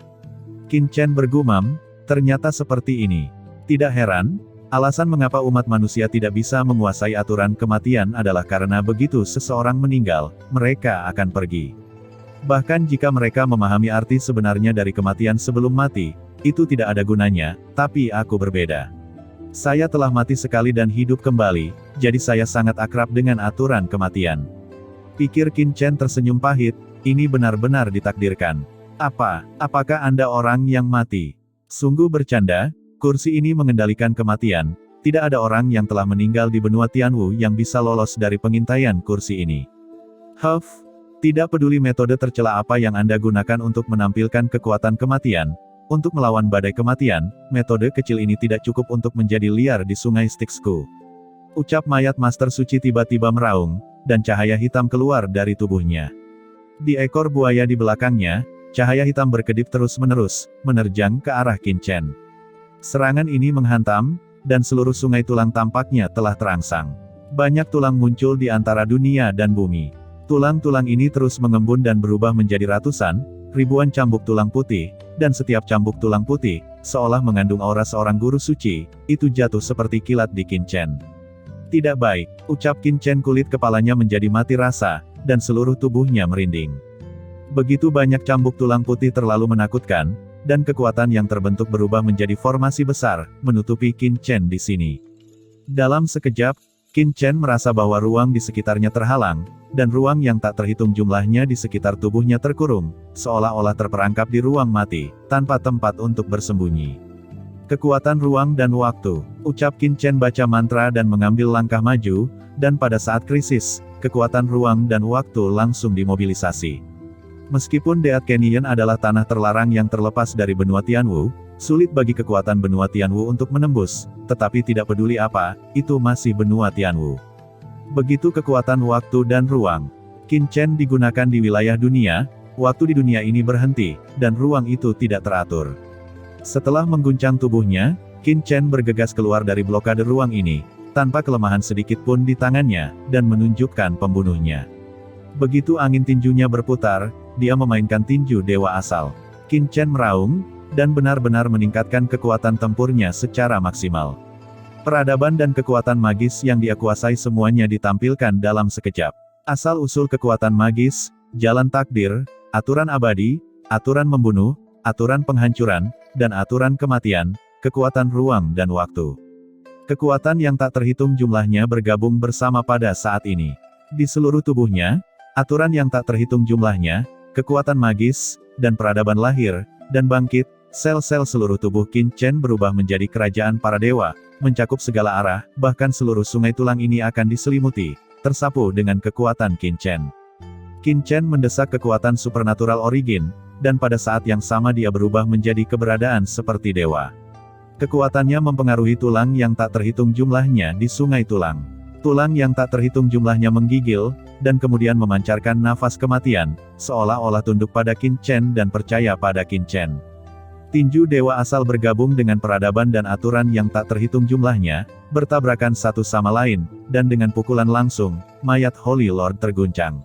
Qin Chen bergumam, ternyata seperti ini. Tidak heran, alasan mengapa umat manusia tidak bisa menguasai aturan kematian adalah karena begitu seseorang meninggal, mereka akan pergi. Bahkan jika mereka memahami arti sebenarnya dari kematian sebelum mati, itu tidak ada gunanya, tapi aku berbeda. Saya telah mati sekali dan hidup kembali, jadi saya sangat akrab dengan aturan kematian. Pikir Qin Chen tersenyum pahit, ini benar-benar ditakdirkan. Apakah Anda orang yang mati? Sungguh bercanda, kursi ini mengendalikan kematian, tidak ada orang yang telah meninggal di benua Tianwu yang bisa lolos dari pengintaian kursi ini. Tidak peduli metode tercela apa yang Anda gunakan untuk menampilkan kekuatan kematian, untuk melawan badai kematian, metode kecil ini tidak cukup untuk menjadi liar di sungai Styxku. Ucap mayat Master Suci tiba-tiba meraung, dan cahaya hitam keluar dari tubuhnya. Di ekor buaya di belakangnya, cahaya hitam berkedip terus-menerus, menerjang ke arah Qin Chen. Serangan ini menghantam, dan seluruh sungai tulang tampaknya telah terangsang. Banyak tulang muncul di antara dunia dan bumi. Tulang-tulang ini terus mengembun dan berubah menjadi ratusan, ribuan cambuk tulang putih, dan setiap cambuk tulang putih, seolah mengandung aura seorang guru suci, itu jatuh seperti kilat di Qin Chen. Tidak baik, ucap Qin Chen, kulit kepalanya menjadi mati rasa, dan seluruh tubuhnya merinding. Begitu banyak cambuk tulang putih terlalu menakutkan, dan kekuatan yang terbentuk berubah menjadi formasi besar, menutupi Qin Chen di sini. Dalam sekejap, Qin Chen merasa bahwa ruang di sekitarnya terhalang, dan ruang yang tak terhitung jumlahnya di sekitar tubuhnya terkurung, seolah-olah terperangkap di ruang mati, tanpa tempat untuk bersembunyi. Kekuatan ruang dan waktu, ucap Qin Chen baca mantra dan mengambil langkah maju, dan pada saat krisis, kekuatan ruang dan waktu langsung dimobilisasi. Meskipun Deat Canyon adalah tanah terlarang yang terlepas dari benua Tianwu, sulit bagi kekuatan benua Tianwu untuk menembus, tetapi tidak peduli apa, itu masih benua Tianwu. Begitu kekuatan waktu dan ruang. Qin Chen digunakan di wilayah dunia, waktu di dunia ini berhenti, dan ruang itu tidak teratur. Setelah mengguncang tubuhnya, Qin Chen bergegas keluar dari blokade ruang ini, tanpa kelemahan sedikit pun di tangannya, dan menunjukkan pembunuhnya. Begitu angin tinjunya berputar, dia memainkan tinju dewa asal. Qin Chen meraung, dan benar-benar meningkatkan kekuatan tempurnya secara maksimal. Peradaban dan kekuatan magis yang dia kuasai semuanya ditampilkan dalam sekejap. Asal-usul kekuatan magis, jalan takdir, aturan abadi, aturan membunuh, aturan penghancuran, dan aturan kematian, kekuatan ruang dan waktu. Kekuatan yang tak terhitung jumlahnya bergabung bersama pada saat ini. Di seluruh tubuhnya, aturan yang tak terhitung jumlahnya, kekuatan magis, dan peradaban lahir, dan bangkit, sel-sel seluruh tubuh Qin Chen berubah menjadi kerajaan para dewa, mencakup segala arah, bahkan seluruh sungai tulang ini akan diselimuti, tersapu dengan kekuatan Qin Chen. Qin Chen mendesak kekuatan supernatural origin, dan pada saat yang sama dia berubah menjadi keberadaan seperti dewa. Kekuatannya mempengaruhi tulang yang tak terhitung jumlahnya di sungai tulang. Tulang yang tak terhitung jumlahnya menggigil, dan kemudian memancarkan nafas kematian, seolah-olah tunduk pada Qin Chen dan percaya pada Qin Chen. Tinju dewa asal bergabung dengan peradaban dan aturan yang tak terhitung jumlahnya, bertabrakan satu sama lain, dan dengan pukulan langsung, mayat Holy Lord terguncang.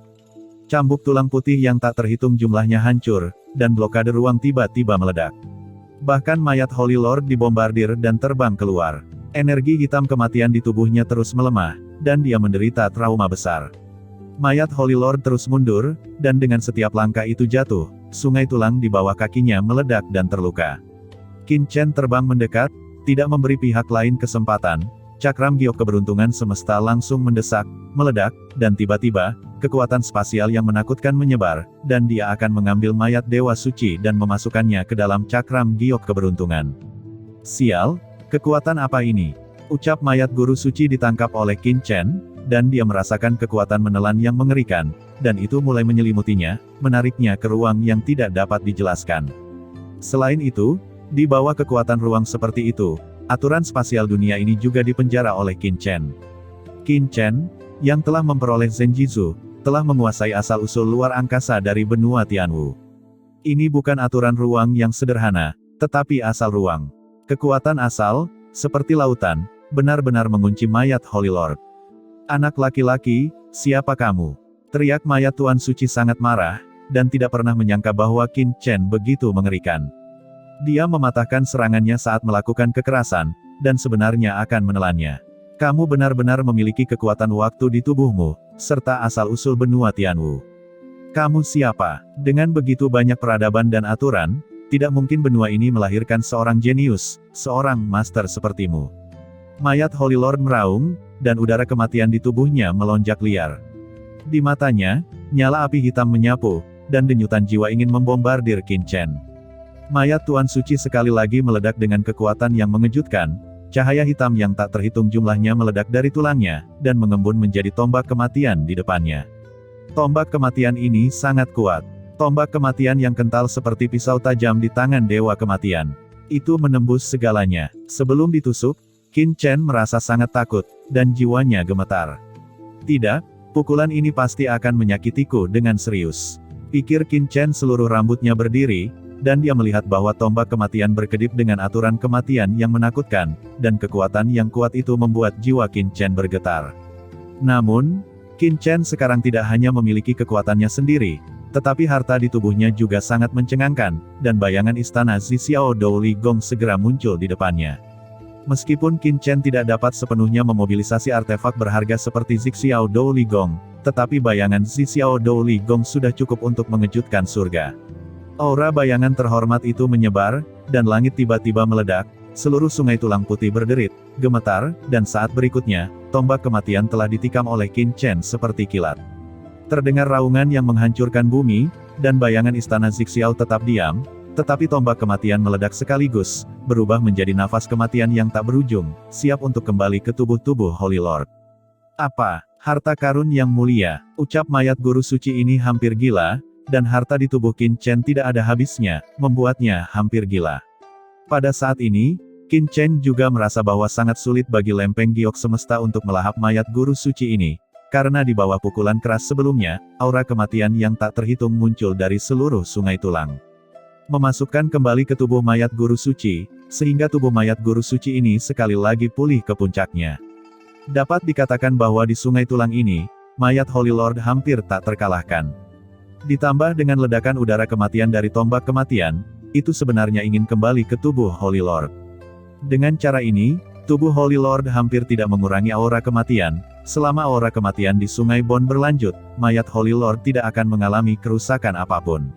Cambuk tulang putih yang tak terhitung jumlahnya hancur, dan blokade ruang tiba-tiba meledak. Bahkan mayat Holy Lord dibombardir dan terbang keluar. Energi hitam kematian di tubuhnya terus melemah, dan dia menderita trauma besar. Mayat Holy Lord terus mundur, dan dengan setiap langkah itu jatuh, sungai tulang di bawah kakinya meledak dan terluka. Qin Chen terbang mendekat, tidak memberi pihak lain kesempatan, cakram giok keberuntungan semesta langsung mendesak, meledak, dan tiba-tiba, kekuatan spasial yang menakutkan menyebar, dan dia akan mengambil mayat dewa suci dan memasukkannya ke dalam cakram giok keberuntungan. Sial, kekuatan apa ini? Ucap mayat guru suci ditangkap oleh Qin Chen, dan dia merasakan kekuatan menelan yang mengerikan, dan itu mulai menyelimutinya, menariknya ke ruang yang tidak dapat dijelaskan. Selain itu, di bawah kekuatan ruang seperti itu, aturan spasial dunia ini juga dipenjara oleh Qin Chen. Qin Chen, yang telah memperoleh Zenjitsu, telah menguasai asal-usul luar angkasa dari benua Tianwu. Ini bukan aturan ruang yang sederhana, tetapi asal ruang. Kekuatan asal, seperti lautan, benar-benar mengunci mayat Holy Lord. Anak laki-laki, siapa kamu? Teriak mayat Tuan Suci sangat marah, dan tidak pernah menyangka bahwa Qin Chen begitu mengerikan. Dia mematahkan serangannya saat melakukan kekerasan, dan sebenarnya akan menelannya. Kamu benar-benar memiliki kekuatan waktu di tubuhmu, serta asal-usul benua Tianwu. Kamu siapa? Dengan begitu banyak peradaban dan aturan, tidak mungkin benua ini melahirkan seorang jenius, seorang master sepertimu. Mayat Holy Lord meraung, dan udara kematian di tubuhnya melonjak liar. Di matanya, nyala api hitam menyapu, dan denyutan jiwa ingin membombardir Qin Chen. Mayat Tuan Suci sekali lagi meledak dengan kekuatan yang mengejutkan, cahaya hitam yang tak terhitung jumlahnya meledak dari tulangnya, dan mengembun menjadi tombak kematian di depannya. Tombak kematian ini sangat kuat. Tombak kematian yang kental seperti pisau tajam di tangan Dewa Kematian. Itu menembus segalanya. Sebelum ditusuk, Qin Chen merasa sangat takut, dan jiwanya gemetar. Tidak, pukulan ini pasti akan menyakitiku dengan serius. Pikir Qin Chen, seluruh rambutnya berdiri, dan dia melihat bahwa tombak kematian berkedip dengan aturan kematian yang menakutkan, dan kekuatan yang kuat itu membuat jiwa Qin Chen bergetar. Namun, Qin Chen sekarang tidak hanya memiliki kekuatannya sendiri, tetapi harta di tubuhnya juga sangat mencengangkan, dan bayangan istana Zixiao Douli Gong segera muncul di depannya. Meskipun Qin Chen tidak dapat sepenuhnya memobilisasi artefak berharga seperti Zixiao Douli Gong, tetapi bayangan Zixiao Douli Gong sudah cukup untuk mengejutkan surga. Aura bayangan terhormat itu menyebar, dan langit tiba-tiba meledak, seluruh sungai tulang putih berderit, gemetar, dan saat berikutnya, tombak kematian telah ditikam oleh Qin Chen seperti kilat. Terdengar raungan yang menghancurkan bumi, dan bayangan istana Zixiao tetap diam, tetapi tombak kematian meledak sekaligus, berubah menjadi nafas kematian yang tak berujung, siap untuk kembali ke tubuh-tubuh Holy Lord. Apa? Harta karun yang mulia, ucap mayat guru suci ini hampir gila, dan harta di tubuh Qin Chen tidak ada habisnya, membuatnya hampir gila. Pada saat ini, Qin Chen juga merasa bahwa sangat sulit bagi lempeng giok semesta untuk melahap mayat guru suci ini, karena di bawah pukulan keras sebelumnya, aura kematian yang tak terhitung muncul dari seluruh sungai tulang. Memasukkan kembali ke tubuh mayat guru suci, sehingga tubuh mayat guru suci ini sekali lagi pulih ke puncaknya. Dapat dikatakan bahwa di sungai tulang ini, mayat Holy Lord hampir tak terkalahkan. Ditambah dengan ledakan udara kematian dari tombak kematian, itu sebenarnya ingin kembali ke tubuh Holy Lord. Dengan cara ini, tubuh Holy Lord hampir tidak mengurangi aura kematian. Selama aura kematian di Sungai Bon berlanjut, mayat Holy Lord tidak akan mengalami kerusakan apapun.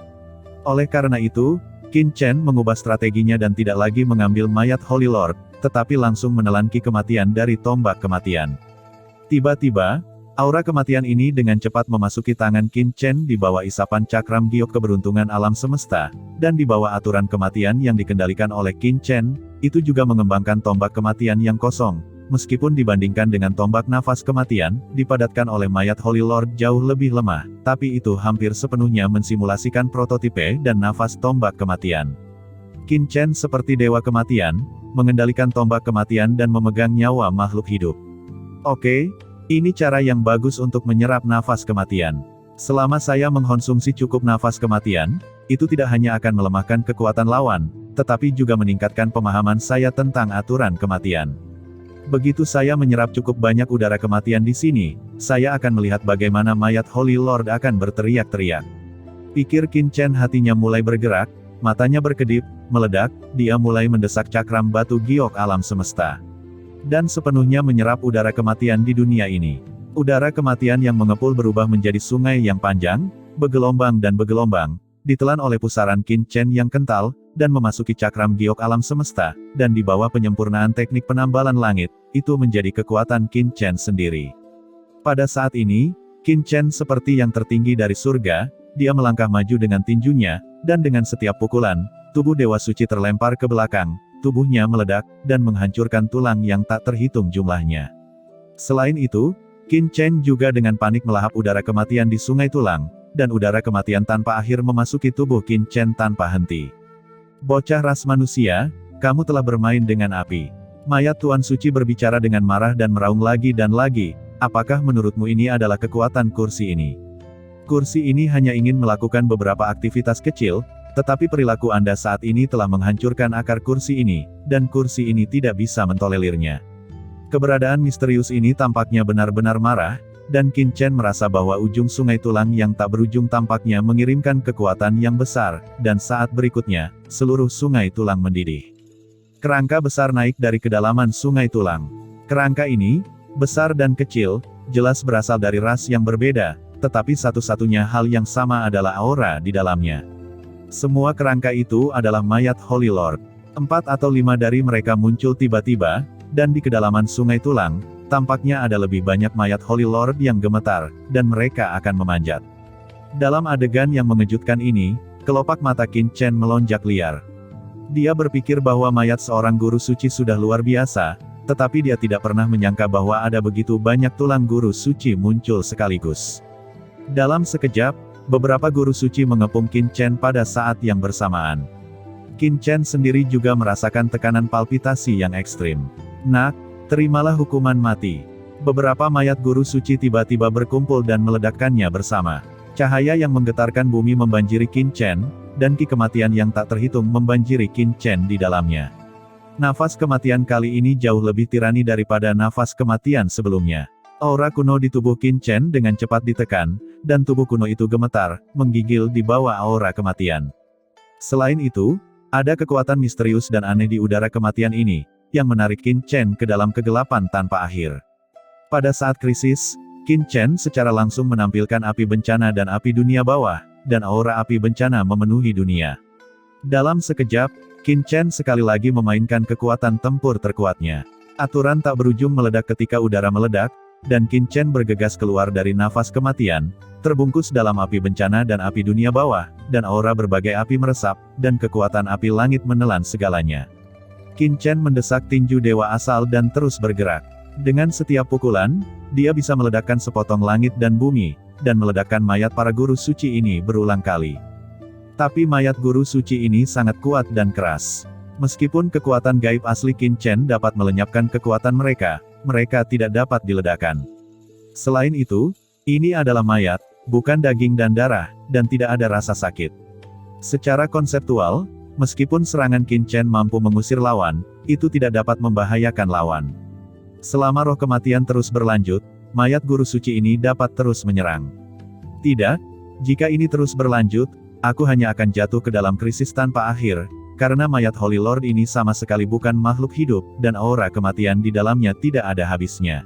Oleh karena itu, Qin Chen mengubah strateginya dan tidak lagi mengambil mayat Holy Lord, tetapi langsung menelan ki kematian dari tombak kematian. Tiba-tiba, aura kematian ini dengan cepat memasuki tangan Qin Chen di bawah isapan cakram giok keberuntungan alam semesta, dan di bawah aturan kematian yang dikendalikan oleh Qin Chen, itu juga mengembangkan tombak kematian yang kosong. Meskipun dibandingkan dengan tombak nafas kematian, dipadatkan oleh mayat Holy Lord jauh lebih lemah, tapi itu hampir sepenuhnya mensimulasikan prototipe dan nafas tombak kematian. Qin Chen seperti dewa kematian, mengendalikan tombak kematian dan memegang nyawa makhluk hidup. Oke, ini cara yang bagus untuk menyerap nafas kematian. Selama saya mengkonsumsi cukup nafas kematian, itu tidak hanya akan melemahkan kekuatan lawan, tetapi juga meningkatkan pemahaman saya tentang aturan kematian. Begitu saya menyerap cukup banyak udara kematian di sini, saya akan melihat bagaimana mayat Holy Lord akan berteriak-teriak. Pikir Qin Chen, hatinya mulai bergerak, matanya berkedip, meledak, dia mulai mendesak cakram batu giok alam semesta. Dan sepenuhnya menyerap udara kematian di dunia ini. Udara kematian yang mengepul berubah menjadi sungai yang panjang, bergelombang dan bergelombang, ditelan oleh pusaran Qin Chen yang kental, dan memasuki cakram giok alam semesta, dan di bawah penyempurnaan teknik penambalan langit, itu menjadi kekuatan Qin Chen sendiri. Pada saat ini, Qin Chen seperti yang tertinggi dari surga, dia melangkah maju dengan tinjunya, dan dengan setiap pukulan, tubuh Dewa Suci terlempar ke belakang, tubuhnya meledak, dan menghancurkan tulang yang tak terhitung jumlahnya. Selain itu, Qin Chen juga dengan panik melahap udara kematian di sungai tulang, dan udara kematian tanpa akhir memasuki tubuh Qin Chen tanpa henti. Bocah ras manusia, kamu telah bermain dengan api. Mayat Tuan Suci berbicara dengan marah dan meraung lagi dan lagi, apakah menurutmu ini adalah kekuatan kursi ini? Kursi ini hanya ingin melakukan beberapa aktivitas kecil, tetapi perilaku Anda saat ini telah menghancurkan akar kursi ini, dan kursi ini tidak bisa mentolerirnya. Keberadaan misterius ini tampaknya benar-benar marah, dan Qin Chen merasa bahwa ujung sungai tulang yang tak berujung tampaknya mengirimkan kekuatan yang besar, dan saat berikutnya, seluruh sungai tulang mendidih. Kerangka besar naik dari kedalaman sungai tulang. Kerangka ini, besar dan kecil, jelas berasal dari ras yang berbeda, tetapi satu-satunya hal yang sama adalah aura di dalamnya. Semua kerangka itu adalah mayat Holy Lord. 4 atau 5 dari mereka muncul tiba-tiba, dan di kedalaman sungai tulang, tampaknya ada lebih banyak mayat Holy Lord yang gemetar, dan mereka akan memanjat. Dalam adegan yang mengejutkan ini, kelopak mata Qin Chen melonjak liar. Dia berpikir bahwa mayat seorang guru suci sudah luar biasa, tetapi dia tidak pernah menyangka bahwa ada begitu banyak tulang guru suci muncul sekaligus. Dalam sekejap, beberapa guru suci mengepung Qin Chen pada saat yang bersamaan. Qin Chen sendiri juga merasakan tekanan palpitasi yang ekstrim. Nak, terimalah hukuman mati. Beberapa mayat guru suci tiba-tiba berkumpul dan meledakkannya bersama. Cahaya yang menggetarkan bumi membanjiri Qin Chen, dan ki kematian yang tak terhitung membanjiri Qin Chen di dalamnya. Nafas kematian kali ini jauh lebih tirani daripada nafas kematian sebelumnya. Aura kuno di tubuh Qin Chen dengan cepat ditekan, dan tubuh kuno itu gemetar, menggigil di bawah aura kematian. Selain itu, ada kekuatan misterius dan aneh di udara kematian ini, yang menarik Qin Chen ke dalam kegelapan tanpa akhir. Pada saat krisis, Qin Chen secara langsung menampilkan api bencana dan api dunia bawah, dan aura api bencana memenuhi dunia. Dalam sekejap, Qin Chen sekali lagi memainkan kekuatan tempur terkuatnya. Aturan tak berujung meledak ketika udara meledak, dan Qin Chen bergegas keluar dari nafas kematian, terbungkus dalam api bencana dan api dunia bawah, dan aura berbagai api meresap, dan kekuatan api langit menelan segalanya. Qin Chen mendesak tinju dewa asal dan terus bergerak. Dengan setiap pukulan, dia bisa meledakkan sepotong langit dan bumi, dan meledakkan mayat para guru suci ini berulang kali. Tapi mayat guru suci ini sangat kuat dan keras. Meskipun kekuatan gaib asli Qin Chen dapat melenyapkan kekuatan mereka, mereka tidak dapat diledakkan. Selain itu, ini adalah mayat, bukan daging dan darah, dan tidak ada rasa sakit. Secara konseptual, meskipun serangan Qin Chen mampu mengusir lawan, itu tidak dapat membahayakan lawan. Selama roh kematian terus berlanjut, mayat guru suci ini dapat terus menyerang. Tidak, jika ini terus berlanjut, aku hanya akan jatuh ke dalam krisis tanpa akhir, karena mayat Holy Lord ini sama sekali bukan makhluk hidup, dan aura kematian di dalamnya tidak ada habisnya.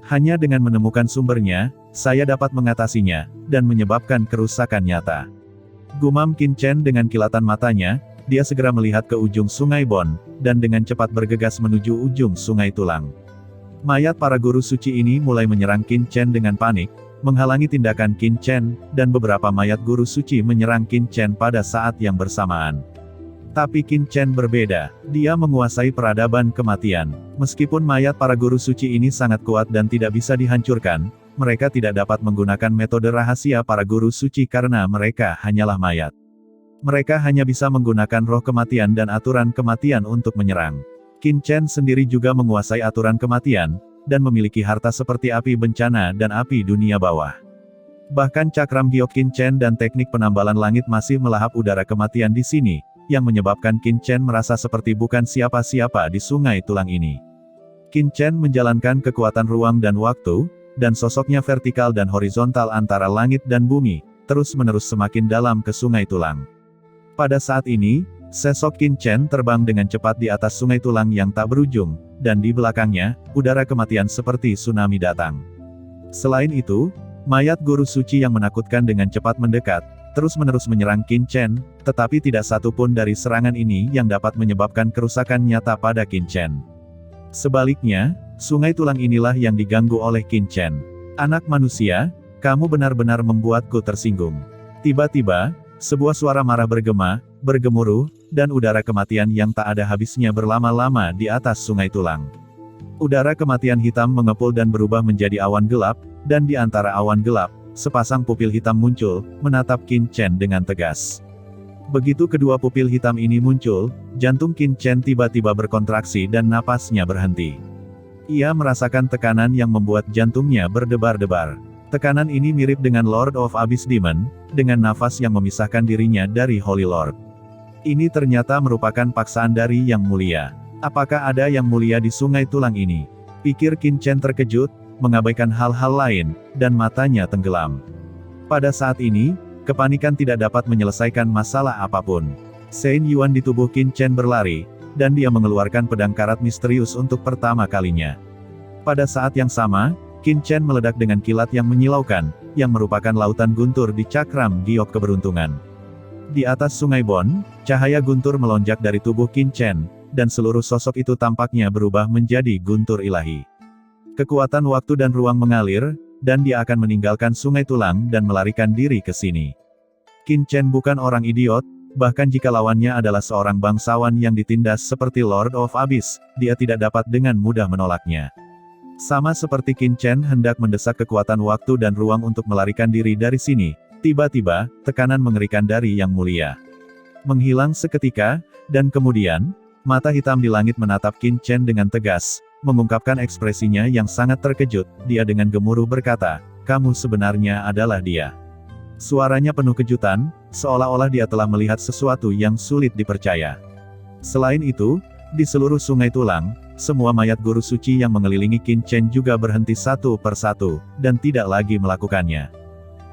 Hanya dengan menemukan sumbernya, saya dapat mengatasinya, dan menyebabkan kerusakan nyata. Gumam Qin Chen dengan kilatan matanya, dia segera melihat ke ujung sungai Bon, dan dengan cepat bergegas menuju ujung sungai Tulang. Mayat para guru suci ini mulai menyerang Qin Chen dengan panik, menghalangi tindakan Qin Chen, dan beberapa mayat guru suci menyerang Qin Chen pada saat yang bersamaan. Tapi Qin Chen berbeda, dia menguasai peradaban kematian. Meskipun mayat para guru suci ini sangat kuat dan tidak bisa dihancurkan, mereka tidak dapat menggunakan metode rahasia para guru suci karena mereka hanyalah mayat. Mereka hanya bisa menggunakan roh kematian dan aturan kematian untuk menyerang. Qin Chen sendiri juga menguasai aturan kematian, dan memiliki harta seperti api bencana dan api dunia bawah. Bahkan cakram giok Qin Chen dan teknik penambalan langit masih melahap udara kematian di sini, yang menyebabkan Qin Chen merasa seperti bukan siapa-siapa di sungai Tulang ini. Qin Chen menjalankan kekuatan ruang dan waktu, dan sosoknya vertikal dan horizontal antara langit dan bumi, terus-menerus semakin dalam ke sungai Tulang. Pada saat ini, sosok Qin Chen terbang dengan cepat di atas sungai Tulang yang tak berujung, dan di belakangnya, udara kematian seperti tsunami datang. Selain itu, mayat guru suci yang menakutkan dengan cepat mendekat, terus-menerus menyerang Qin Chen, tetapi tidak satu pun dari serangan ini yang dapat menyebabkan kerusakan nyata pada Qin Chen. Sebaliknya, sungai Tulang inilah yang diganggu oleh Qin Chen. Anak manusia, kamu benar-benar membuatku tersinggung. Tiba-tiba, sebuah suara marah bergema, bergemuruh, dan udara kematian yang tak ada habisnya berlama-lama di atas sungai Tulang. Udara kematian hitam mengepul dan berubah menjadi awan gelap, dan di antara awan gelap, sepasang pupil hitam muncul, menatap Qin Chen dengan tegas. Begitu kedua pupil hitam ini muncul, jantung Qin Chen tiba-tiba berkontraksi dan napasnya berhenti. Ia merasakan tekanan yang membuat jantungnya berdebar-debar. Tekanan ini mirip dengan Lord of Abyss Demon, dengan nafas yang memisahkan dirinya dari Holy Lord. Ini ternyata merupakan paksaan dari Yang Mulia. Apakah ada Yang Mulia di sungai Tulang ini? Pikir Qin Chen terkejut, mengabaikan hal-hal lain, dan matanya tenggelam. Pada saat ini, kepanikan tidak dapat menyelesaikan masalah apapun. Sein Yuan di tubuh Qin Chen berlari, dan dia mengeluarkan pedang karat misterius untuk pertama kalinya. Pada saat yang sama, Qin Chen meledak dengan kilat yang menyilaukan, yang merupakan lautan guntur di cakram giok keberuntungan. Di atas sungai Bon, cahaya guntur melonjak dari tubuh Qin Chen, dan seluruh sosok itu tampaknya berubah menjadi guntur ilahi. Kekuatan waktu dan ruang mengalir, dan dia akan meninggalkan sungai Tulang dan melarikan diri ke sini. Qin Chen bukan orang idiot, bahkan jika lawannya adalah seorang bangsawan yang ditindas seperti Lord of Abyss, dia tidak dapat dengan mudah menolaknya. Sama seperti Qin Chen hendak mendesak kekuatan waktu dan ruang untuk melarikan diri dari sini, tiba-tiba, tekanan mengerikan dari Yang Mulia menghilang seketika, dan kemudian, mata hitam di langit menatap Qin Chen dengan tegas, mengungkapkan ekspresinya yang sangat terkejut. Dia dengan gemuruh berkata, "Kamu sebenarnya adalah dia." Suaranya penuh kejutan, seolah-olah dia telah melihat sesuatu yang sulit dipercaya. Selain itu, di seluruh sungai Tulang, semua mayat guru suci yang mengelilingi Qin Chen juga berhenti satu persatu, dan tidak lagi melakukannya.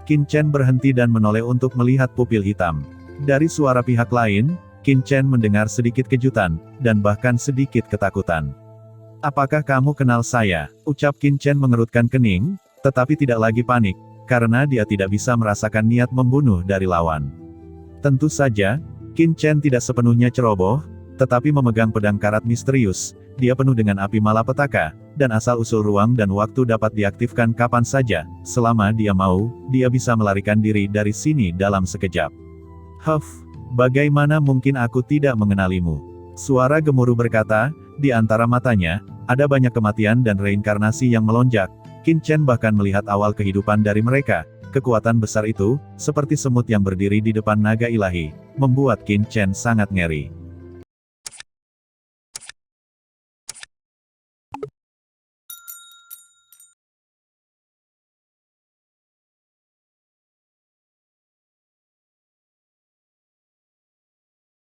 Qin Chen berhenti dan menoleh untuk melihat pupil hitam. Dari suara pihak lain, Qin Chen mendengar sedikit kejutan, dan bahkan sedikit ketakutan. "Apakah kamu kenal saya?" ucap Qin Chen mengerutkan kening, tetapi tidak lagi panik, karena dia tidak bisa merasakan niat membunuh dari lawan. Tentu saja, Qin Chen tidak sepenuhnya ceroboh, tetapi memegang pedang karat misterius, dia penuh dengan api malapetaka, dan asal-usul ruang dan waktu dapat diaktifkan kapan saja, selama dia mau, dia bisa melarikan diri dari sini dalam sekejap. "Huff, bagaimana mungkin aku tidak mengenalimu?" Suara gemuruh berkata, di antara matanya, ada banyak kematian dan reinkarnasi yang melonjak. Qin Chen bahkan melihat awal kehidupan dari mereka. Kekuatan besar itu, seperti semut yang berdiri di depan naga ilahi, membuat Qin Chen sangat ngeri.